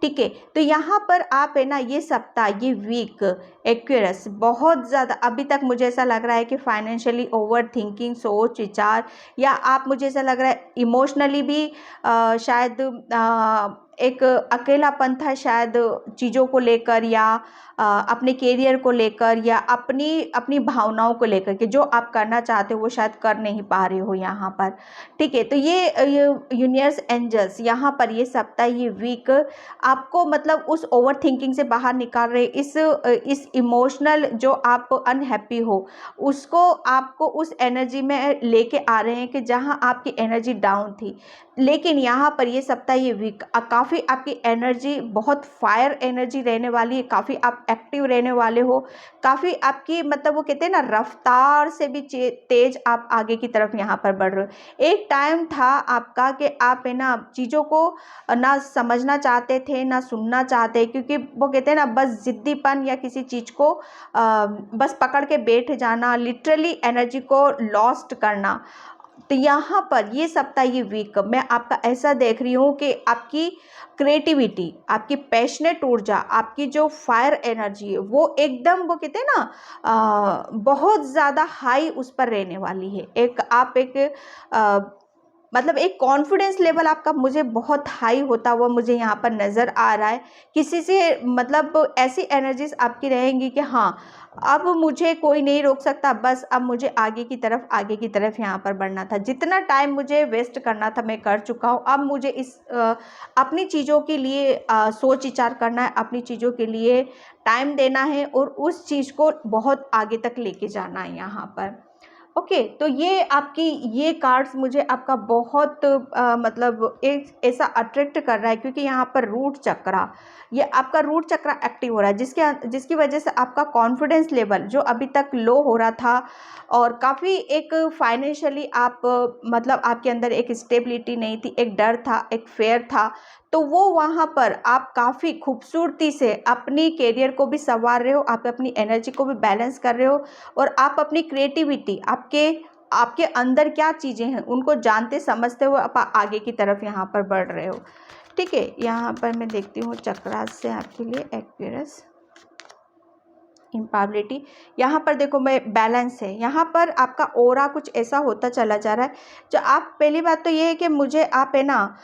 ठीक है। तो यहाँ पर आप है ना, ये सप्ताह, ये वीक एक्वेरियस बहुत ज़्यादा अभी तक मुझे ऐसा लग रहा है कि फाइनेंशियली ओवर थिंकिंग, सोच विचार, या आप मुझे ऐसा लग रहा है इमोशनली भी शायद एक अकेलापन था शायद, चीज़ों को लेकर, या अपने कैरियर को लेकर, या अपनी भावनाओं को लेकर कि जो आप करना चाहते हो वो शायद कर नहीं पा रहे हो यहाँ पर, ठीक है। तो ये यूनिवर्स एंजल्स यहाँ पर ये सप्ताह, ये वीक आपको मतलब उस ओवर थिंकिंग से बाहर निकाल रहे, इस इमोशनल जो आप अनहैप्पी हो उसको आपको उस एनर्जी में लेके आ रहे हैं कि जहाँ आपकी एनर्जी डाउन थी। लेकिन यहाँ पर ये सप्ताह, ये वीक काफ़ी आपकी एनर्जी बहुत फायर एनर्जी रहने वाली है, काफ़ी आप एक्टिव रहने वाले हो, काफ़ी आपकी मतलब वो कहते हैं ना रफ्तार से भी तेज आप आगे की तरफ यहाँ पर बढ़ रहे हो। एक टाइम था आपका कि आप है ना चीज़ों को ना समझना चाहते थे, ना सुनना चाहते, क्योंकि वो कहते हैं ना बस जिद्दीपन या किसी चीज़ को बस पकड़ के बैठ जाना, लिटरली एनर्जी को लॉस्ट करना। तो यहाँ पर ये सप्ताह, ये वीक मैं आपका ऐसा देख रही हूँ कि आपकी क्रिएटिविटी, आपकी पैशनेट ऊर्जा, आपकी जो फायर एनर्जी है वो एकदम वो कहते हैं ना बहुत ज़्यादा हाई उस पर रहने वाली है। मतलब एक कॉन्फिडेंस लेवल आपका मुझे बहुत हाई होता हुआ मुझे यहाँ पर नज़र आ रहा है। किसी से मतलब ऐसी एनर्जीज आपकी रहेंगी कि हाँ अब मुझे कोई नहीं रोक सकता, बस अब मुझे आगे की तरफ यहाँ पर बढ़ना था, जितना टाइम मुझे वेस्ट करना था मैं कर चुका हूँ। अब मुझे अपनी चीज़ों के लिए सोच विचार करना है, अपनी चीज़ों के लिए टाइम देना है, और उस चीज़ को बहुत आगे तक लेके जाना है यहाँ पर। ओके, तो ये आपकी ये कार्ड्स मुझे आपका बहुत मतलब एक ऐसा अट्रैक्ट कर रहा है, क्योंकि यहाँ पर रूट चक्रा, ये आपका रूट चक्रा एक्टिव हो रहा है, जिसकी वजह से आपका कॉन्फिडेंस लेवल जो अभी तक लो हो रहा था, और काफ़ी एक फाइनेंशियली आप मतलब आपके अंदर एक स्टेबिलिटी नहीं थी, एक डर था, एक फेयर था, तो वो वहाँ पर आप काफ़ी खूबसूरती से अपनी कैरियर को भी संवार रहे हो, आप अपनी एनर्जी को भी बैलेंस कर रहे हो, और आप अपनी क्रिएटिविटी, आपके अंदर क्या चीज़ें हैं उनको जानते समझते हुए आप आगे की तरफ यहाँ पर बढ़ रहे हो, ठीक है। यहाँ पर मैं देखती हूँ चक्रास से आपके लिए एक्वेरियस इम्पैबिलिटी, यहाँ पर देखो मैं बैलेंस है, यहाँ पर आपका ऑरा कुछ ऐसा होता चला जा रहा है जो आप, पहली बात तो ये है कि मुझे आप है ना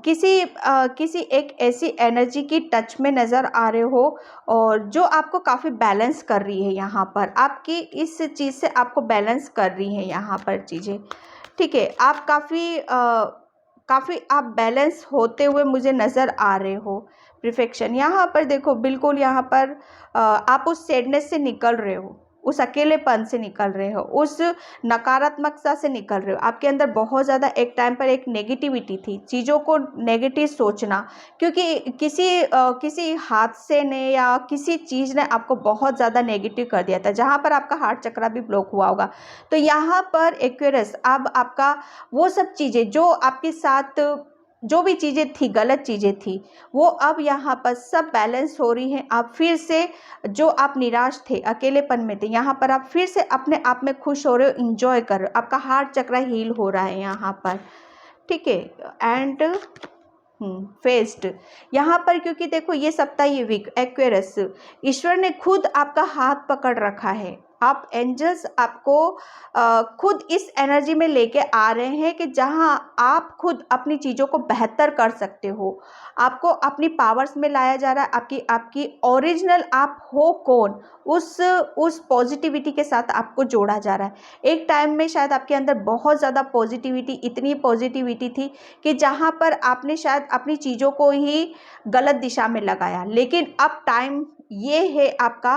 किसी एक ऐसी एनर्जी की टच में नज़र आ रहे हो, और जो आपको काफ़ी बैलेंस कर रही है, यहाँ पर आपकी इस चीज़ से आपको बैलेंस कर रही है यहाँ पर चीज़ें, ठीक है। आप काफ़ी आप बैलेंस होते हुए मुझे नज़र आ रहे हो। परफेक्शन यहाँ पर देखो, बिल्कुल यहाँ पर आप उस सैडनेस से निकल रहे हो, उस अकेलेपन से निकल रहे हो, उस नकारात्मकता से निकल रहे हो। आपके अंदर बहुत ज़्यादा एक टाइम पर एक नेगेटिविटी थी, चीज़ों को नेगेटिव सोचना, क्योंकि किसी हादसे ने या किसी चीज़ ने आपको बहुत ज़्यादा नेगेटिव कर दिया था, जहाँ पर आपका हार्ट चक्र भी ब्लॉक हुआ होगा। तो यहाँ पर एक्वेरियस अब आपका वो सब चीज़ें जो आपके साथ जो भी चीज़ें थी, गलत चीज़ें थी, वो अब यहाँ पर सब बैलेंस हो रही हैं। आप फिर से जो आप निराश थे, अकेलेपन में थे, यहाँ पर आप फिर से अपने आप में खुश हो रहे हो, इंजॉय कर रहे हो, आपका हार्ट चक्र हील हो रहा है यहाँ पर, ठीक है। एंड फेस्ट यहाँ पर, क्योंकि देखो ये सप्ताह ये वीक एक्वेरियस, ईश्वर ने खुद आपका हाथ पकड़ रखा है। आप एंजल्स आपको खुद इस एनर्जी में लेके आ रहे हैं कि जहां आप खुद अपनी चीज़ों को बेहतर कर सकते हो, आपको अपनी पावर्स में लाया जा रहा है। आपकी ओरिजिनल आप हो कौन, उस पॉजिटिविटी के साथ आपको जोड़ा जा रहा है। एक टाइम में शायद आपके अंदर बहुत ज़्यादा पॉजिटिविटी, इतनी पॉजिटिविटी थी कि जहाँ पर आपने शायद अपनी चीज़ों को ही गलत दिशा में लगाया, लेकिन अब टाइम ये है आपका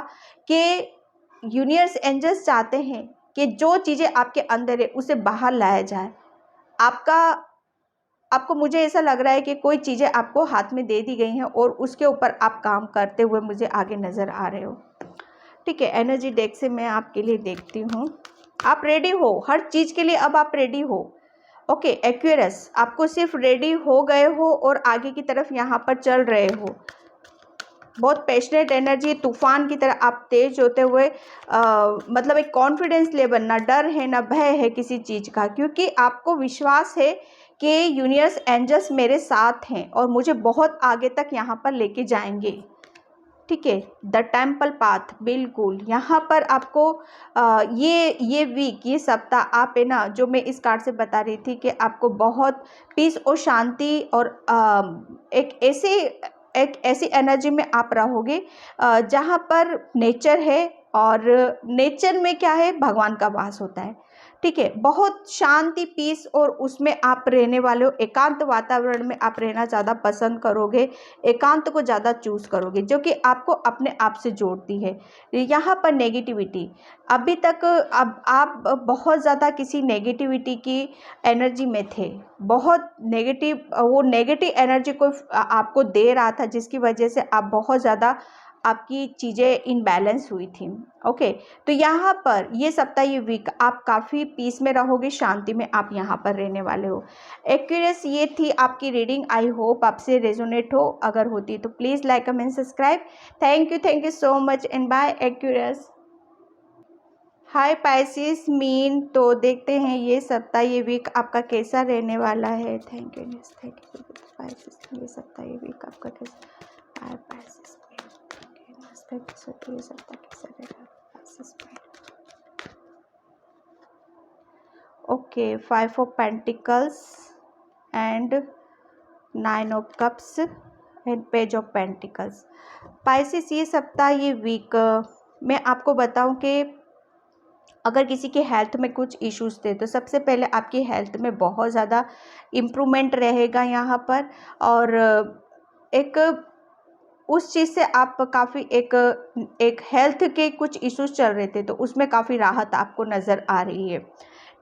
कि यूनिवर्स एंजल्स चाहते हैं कि जो चीज़ें आपके अंदर है उसे बाहर लाया जाए। आपको मुझे ऐसा लग रहा है कि कोई चीज़ें आपको हाथ में दे दी गई हैं और उसके ऊपर आप काम करते हुए मुझे आगे नज़र आ रहे हो, ठीक है। एनर्जी डेक से मैं आपके लिए देखती हूँ, आप रेडी हो हर चीज़ के लिए, अब आप रेडी हो। ओके एक्वेरियस, आपको सिर्फ रेडी हो गए हो और आगे की तरफ यहाँ पर चल रहे हो। बहुत पैशनेट एनर्जी, तूफान की तरह आप तेज होते हुए मतलब एक कॉन्फिडेंस लेवल, ना डर है ना भय है किसी चीज़ का, क्योंकि आपको विश्वास है कि यूनिवर्स एंजल्स मेरे साथ हैं और मुझे बहुत आगे तक यहाँ पर लेके जाएंगे, ठीक है। द टेम्पल पाथ, बिल्कुल यहाँ पर आपको ये वीक, ये सप्ताह आप है ना, जो मैं इस कार्ड से बता रही थी कि आपको बहुत पीस और शांति और एक ऐसी एनर्जी में आप रहोगे जहाँ पर नेचर है, और नेचर में क्या है, भगवान का वास होता है, ठीक है। बहुत शांति, पीस, और उसमें आप रहने वाले हो। एकांत वातावरण में आप रहना ज़्यादा पसंद करोगे, एकांत को ज़्यादा चूज करोगे, जो कि आपको अपने आप से जोड़ती है। यहाँ पर नेगेटिविटी अभी तक, अब आप बहुत ज़्यादा किसी नेगेटिविटी की एनर्जी में थे, बहुत नेगेटिव, वो नेगेटिव एनर्जी को आपको दे रहा था, जिसकी वजह से आप बहुत ज़्यादा, आपकी चीज़ें इनबैलेंस हुई थी। ओके, तो यहाँ पर ये सप्ताह, ये वीक आप काफ़ी पीस में रहोगे, शांति में आप यहाँ पर रहने वाले हो। एक्यूरेस, ये थी आपकी रीडिंग। आई होप आपसे रेजोनेट हो, अगर होती है तो please like comment subscribe. Thank you so much and bye Aquarius. Hi Pisces मीन, तो देखते हैं ये सप्ताह, ये वीक आपका कैसा रहने वाला है। थैंक यू पाइसिस, ये सप्ताह, ये वीक आपका कैसा। हाय पाइसिस, ये सप्ताह कैसा रहेगा Pisces. Okay, 5 of pentacles and 9 of cups and page of pentacles. Pisces, ये सप्ताह, ये वीक मैं आपको बताऊं कि अगर किसी के हेल्थ में कुछ इश्यूज थे तो सबसे पहले आपकी हेल्थ में बहुत ज़्यादा इम्प्रूवमेंट रहेगा यहाँ पर, और एक उस चीज़ से आप काफ़ी एक हेल्थ के कुछ इश्यूज चल रहे थे तो उसमें काफ़ी राहत आपको नज़र आ रही है,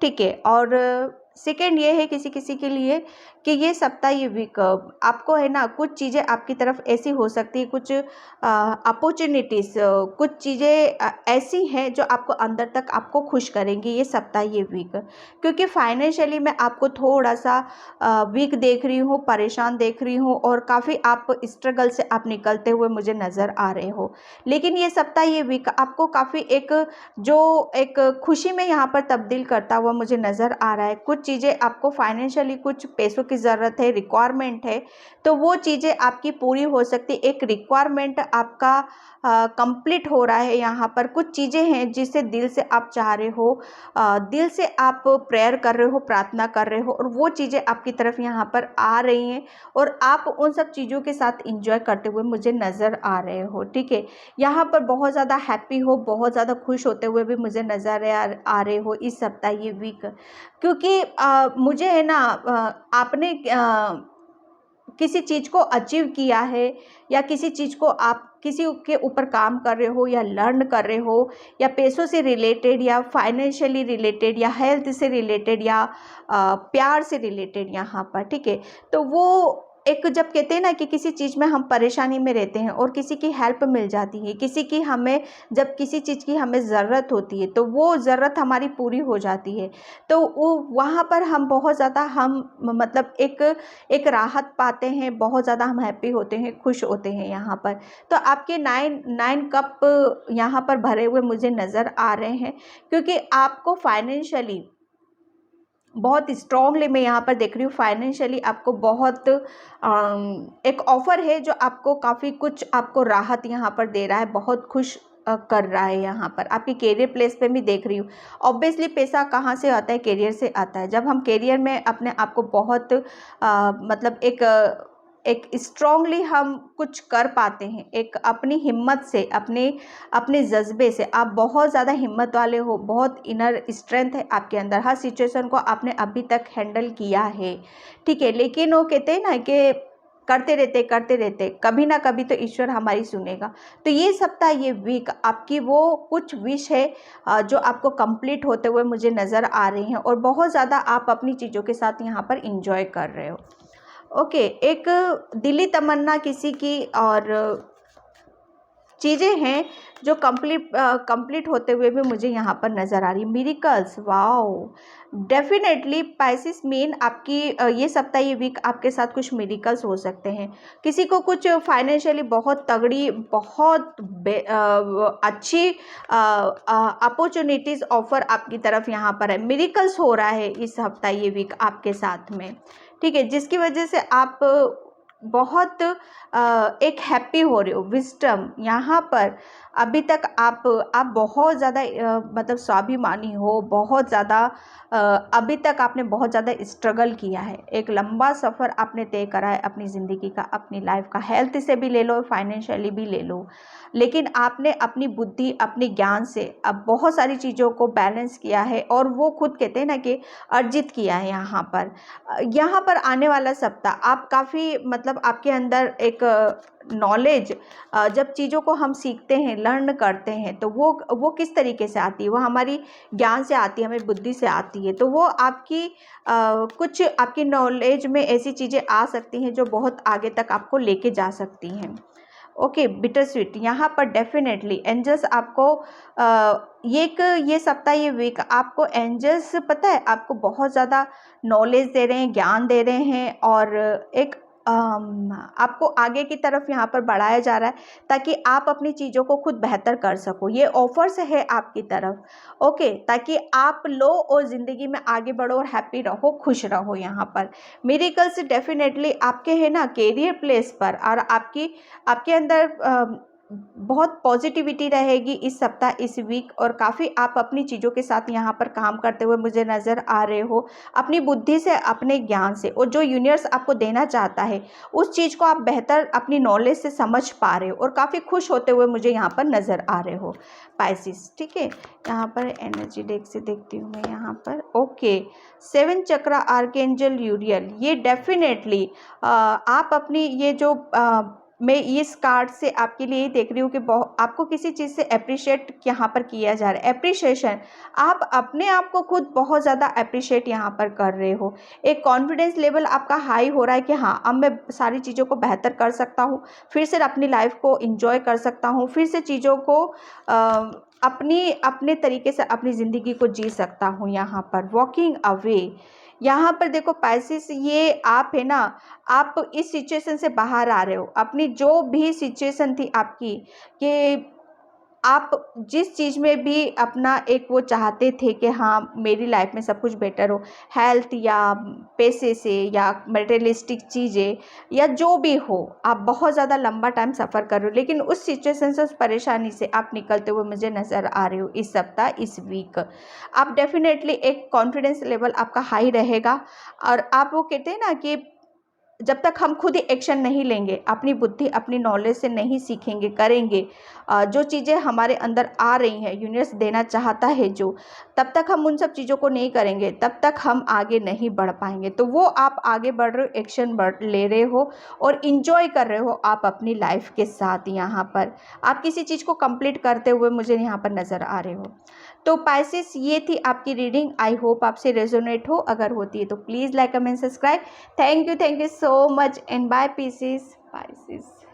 ठीक है। और सेकेंड ये है किसी किसी के लिए कि ये सप्ताह, ये वीक आपको है ना, कुछ चीज़ें आपकी तरफ ऐसी हो सकती है, कुछ अपॉर्चुनिटीज़, कुछ चीज़ें ऐसी हैं जो आपको अंदर तक आपको खुश करेंगी ये सप्ताह, ये वीक। क्योंकि फाइनेंशियली मैं आपको थोड़ा सा वीक देख रही हूँ, परेशान देख रही हूँ, और काफ़ी आप स्ट्रगल से आप निकलते हुए मुझे नज़र आ रहे हो। लेकिन ये सप्ताह, ये वीक आपको काफ़ी एक खुशी में यहाँ पर तब्दील करता हुआ मुझे नज़र आ रहा है। कुछ चीज़ें आपको फाइनेंशियली, कुछ पैसों की ज़रूरत है, रिक्वायरमेंट है, तो वो चीज़ें आपकी पूरी हो सकती है। एक रिक्वायरमेंट आपका कंप्लीट हो रहा है यहाँ पर। कुछ चीज़ें हैं जिसे दिल से आप चाह रहे हो, दिल से आप प्रेयर कर रहे हो, प्रार्थना कर रहे हो, और वो चीज़ें आपकी तरफ यहाँ पर आ रही हैं, और आप उन सब चीज़ों के साथ इंजॉय करते हुए मुझे नज़र आ रहे हो, ठीक है। यहाँ पर बहुत ज़्यादा हैप्पी हो, बहुत ज़्यादा खुश होते हुए भी मुझे नज़र आ रहे हो इस सप्ताह, ये वीक। क्योंकि मुझे है ना, आपने किसी चीज़ को अचीव किया है, या किसी चीज़ को किसी के ऊपर काम कर रहे हो या लर्न कर रहे हो, या पैसों से रिलेटेड या फाइनेंशियली रिलेटेड या हेल्थ से रिलेटेड या प्यार से रिलेटेड यहाँ पर, ठीक है। तो वो एक जब कहते हैं ना कि किसी चीज़ में हम परेशानी में रहते हैं और किसी की हेल्प मिल जाती है, किसी की हमें जब किसी चीज़ की हमें ज़रूरत होती है तो वो ज़रूरत हमारी पूरी हो जाती है, तो वो वहाँ पर हम बहुत ज़्यादा हम मतलब एक राहत पाते हैं, बहुत ज़्यादा हम हैप्पी होते हैं, खुश होते हैं यहाँ पर। तो आपके 9 कप यहाँ पर भरे हुए मुझे नज़र आ रहे हैं, क्योंकि आपको फाइनेंशियली बहुत स्ट्रॉन्गली मैं यहाँ पर देख रही हूँ, फाइनेंशियली आपको बहुत एक ऑफ़र है जो आपको काफ़ी कुछ आपको राहत यहाँ पर दे रहा है, बहुत खुश कर रहा है। यहाँ पर आपकी करियर प्लेस पे भी देख रही हूँ। ऑब्वियसली पैसा कहाँ से आता है? करियर से आता है। जब हम करियर में अपने आप को बहुत मतलब एक स्ट्रॉन्गली हम कुछ कर पाते हैं, एक अपनी हिम्मत से, अपने जज्बे से, आप बहुत ज़्यादा हिम्मत वाले हो, बहुत इनर स्ट्रेंथ है आपके अंदर, हर सिचुएशन को आपने अभी तक हैंडल किया है, ठीक है। लेकिन वो कहते हैं ना कि करते रहते कभी ना कभी तो ईश्वर हमारी सुनेगा। तो ये सप्ताह, ये वीक आपकी वो कुछ विश है जो आपको कंप्लीट होते हुए मुझे नज़र आ रही हैं, और बहुत ज़्यादा आप अपनी चीज़ों के साथ यहाँ पर इंजॉय कर रहे हो। ओके, एक दिली तमन्ना किसी की और चीज़ें हैं जो कंप्लीट होते हुए भी मुझे यहाँ पर नज़र आ रही। Miracles, wow, definitely Pisces mean आपकी ये सप्ताह, ये वीक आपके साथ कुछ मिरेकल्स हो सकते हैं। किसी को कुछ फाइनेंशियली बहुत तगड़ी, बहुत अच्छी अपॉर्चुनिटीज़ ऑफर आपकी तरफ यहाँ पर है। मिरेकल्स हो रहा है इस हफ्ता, ये वीक आपके साथ में, ठीक है, जिसकी वजह से आप बहुत एक हैप्पी हो रहे हो। विजडम यहाँ पर अभी तक आप बहुत ज़्यादा मतलब स्वाभिमानी हो, बहुत ज़्यादा अभी तक आपने बहुत ज़्यादा स्ट्रगल किया है, एक लंबा सफ़र आपने तय करा है अपनी ज़िंदगी का, अपनी लाइफ का। हेल्थ से भी ले लो, फाइनेंशियली भी ले लो, लेकिन आपने अपनी बुद्धि, अपने ज्ञान से अब बहुत सारी चीज़ों को बैलेंस किया है, और वो खुद कहते हैं ना कि अर्जित किया है। यहाँ पर आने वाला सप्ताह आप काफ़ी मतलब आपके अंदर एक नॉलेज, जब चीज़ों को हम सीखते हैं, लर्न करते हैं, तो वो किस तरीके से आती है? वो हमारी ज्ञान से आती है, हमारी बुद्धि से आती है। तो वो आपकी कुछ आपकी नॉलेज में ऐसी चीज़ें आ सकती हैं जो बहुत आगे तक आपको लेके जा सकती हैं। ओके, बिटर स्वीट यहाँ पर डेफिनेटली एंजल्स आपको ये सप्ताह, ये वीक आपको एंजल्स पता है आपको बहुत ज़्यादा नॉलेज दे रहे हैं, ज्ञान दे रहे हैं, और एक आपको आगे की तरफ यहाँ पर बढ़ाया जा रहा है ताकि आप अपनी चीज़ों को खुद बेहतर कर सको। ये ऑफर्स है आपकी तरफ, ओके, ताकि आप लो और ज़िंदगी में आगे बढ़ो और हैप्पी रहो, खुश रहो। यहाँ पर मिरेकल्स डेफिनेटली आपके है ना करियर प्लेस पर, और आपके अंदर बहुत पॉजिटिविटी रहेगी इस सप्ताह, इस वीक, और काफ़ी आप अपनी चीज़ों के साथ यहाँ पर काम करते हुए मुझे नज़र आ रहे हो, अपनी बुद्धि से, अपने ज्ञान से, और जो यूनिवर्स आपको देना चाहता है उस चीज़ को आप बेहतर अपनी नॉलेज से समझ पा रहे हो, और काफ़ी खुश होते हुए मुझे यहाँ पर नज़र आ रहे हो पाइसिस, ठीक है। यहाँ पर एनर्जी डेक से देखती हूँ मैं यहाँ पर। ओके, 7 चक्रा आर्कएंजल यूरियल, ये डेफिनेटली आप अपनी ये जो मैं इस कार्ड से आपके लिए देख रही हूँ कि आपको किसी चीज़ से अप्रिशिएट यहाँ पर किया जा रहा है। एप्रिशिएशन, आप अपने आप को खुद बहुत ज़्यादा अप्रिशिएट यहाँ पर कर रहे हो। एक कॉन्फिडेंस लेवल आपका हाई हो रहा है कि हाँ, अब मैं सारी चीज़ों को बेहतर कर सकता हूँ, फिर से अपनी लाइफ को इंजॉय कर सकता हूँ, फिर से चीज़ों को अपने तरीके से अपनी ज़िंदगी को जी सकता हूँ। यहाँ पर वॉकिंग अवे, यहाँ पर देखो पाइसिस, ये आप है ना, आप इस सिचुएशन से बाहर आ रहे हो। अपनी जो भी सिचुएशन थी आपकी, कि आप जिस चीज़ में भी अपना एक वो चाहते थे कि हाँ मेरी लाइफ में सब कुछ बेटर हो, हेल्थ या पैसे से या मटेरियलिस्टिक चीज़ें या जो भी हो, आप बहुत ज़्यादा लंबा टाइम सफ़र कर रहे हो, लेकिन उस सिचुएशन से, उस परेशानी से आप निकलते हुए मुझे नज़र आ रहे हो इस सप्ताह, इस वीक। आप डेफिनेटली एक कॉन्फिडेंस लेवल आपका हाई रहेगा, और आप वो कहते हैं ना कि जब तक हम खुद ही एक्शन नहीं लेंगे, अपनी बुद्धि अपनी नॉलेज से नहीं सीखेंगे, करेंगे, जो चीज़ें हमारे अंदर आ रही हैं, यूनिवर्स देना चाहता है जो, तब तक हम उन सब चीज़ों को नहीं करेंगे, तब तक हम आगे नहीं बढ़ पाएंगे। तो वो आप आगे बढ़ रहे हो, एक्शन बढ़ ले रहे हो और इंजॉय कर रहे हो आप अपनी लाइफ के साथ। यहाँ पर आप किसी चीज़ को कंप्लीट करते हुए मुझे यहाँ पर नज़र आ रहे हो। तो पाइसेस, ये थी आपकी रीडिंग। आई होप आपसे रेजोनेट हो, अगर होती है तो please like comment subscribe. Thank you so much and bye Pisces, Pisces.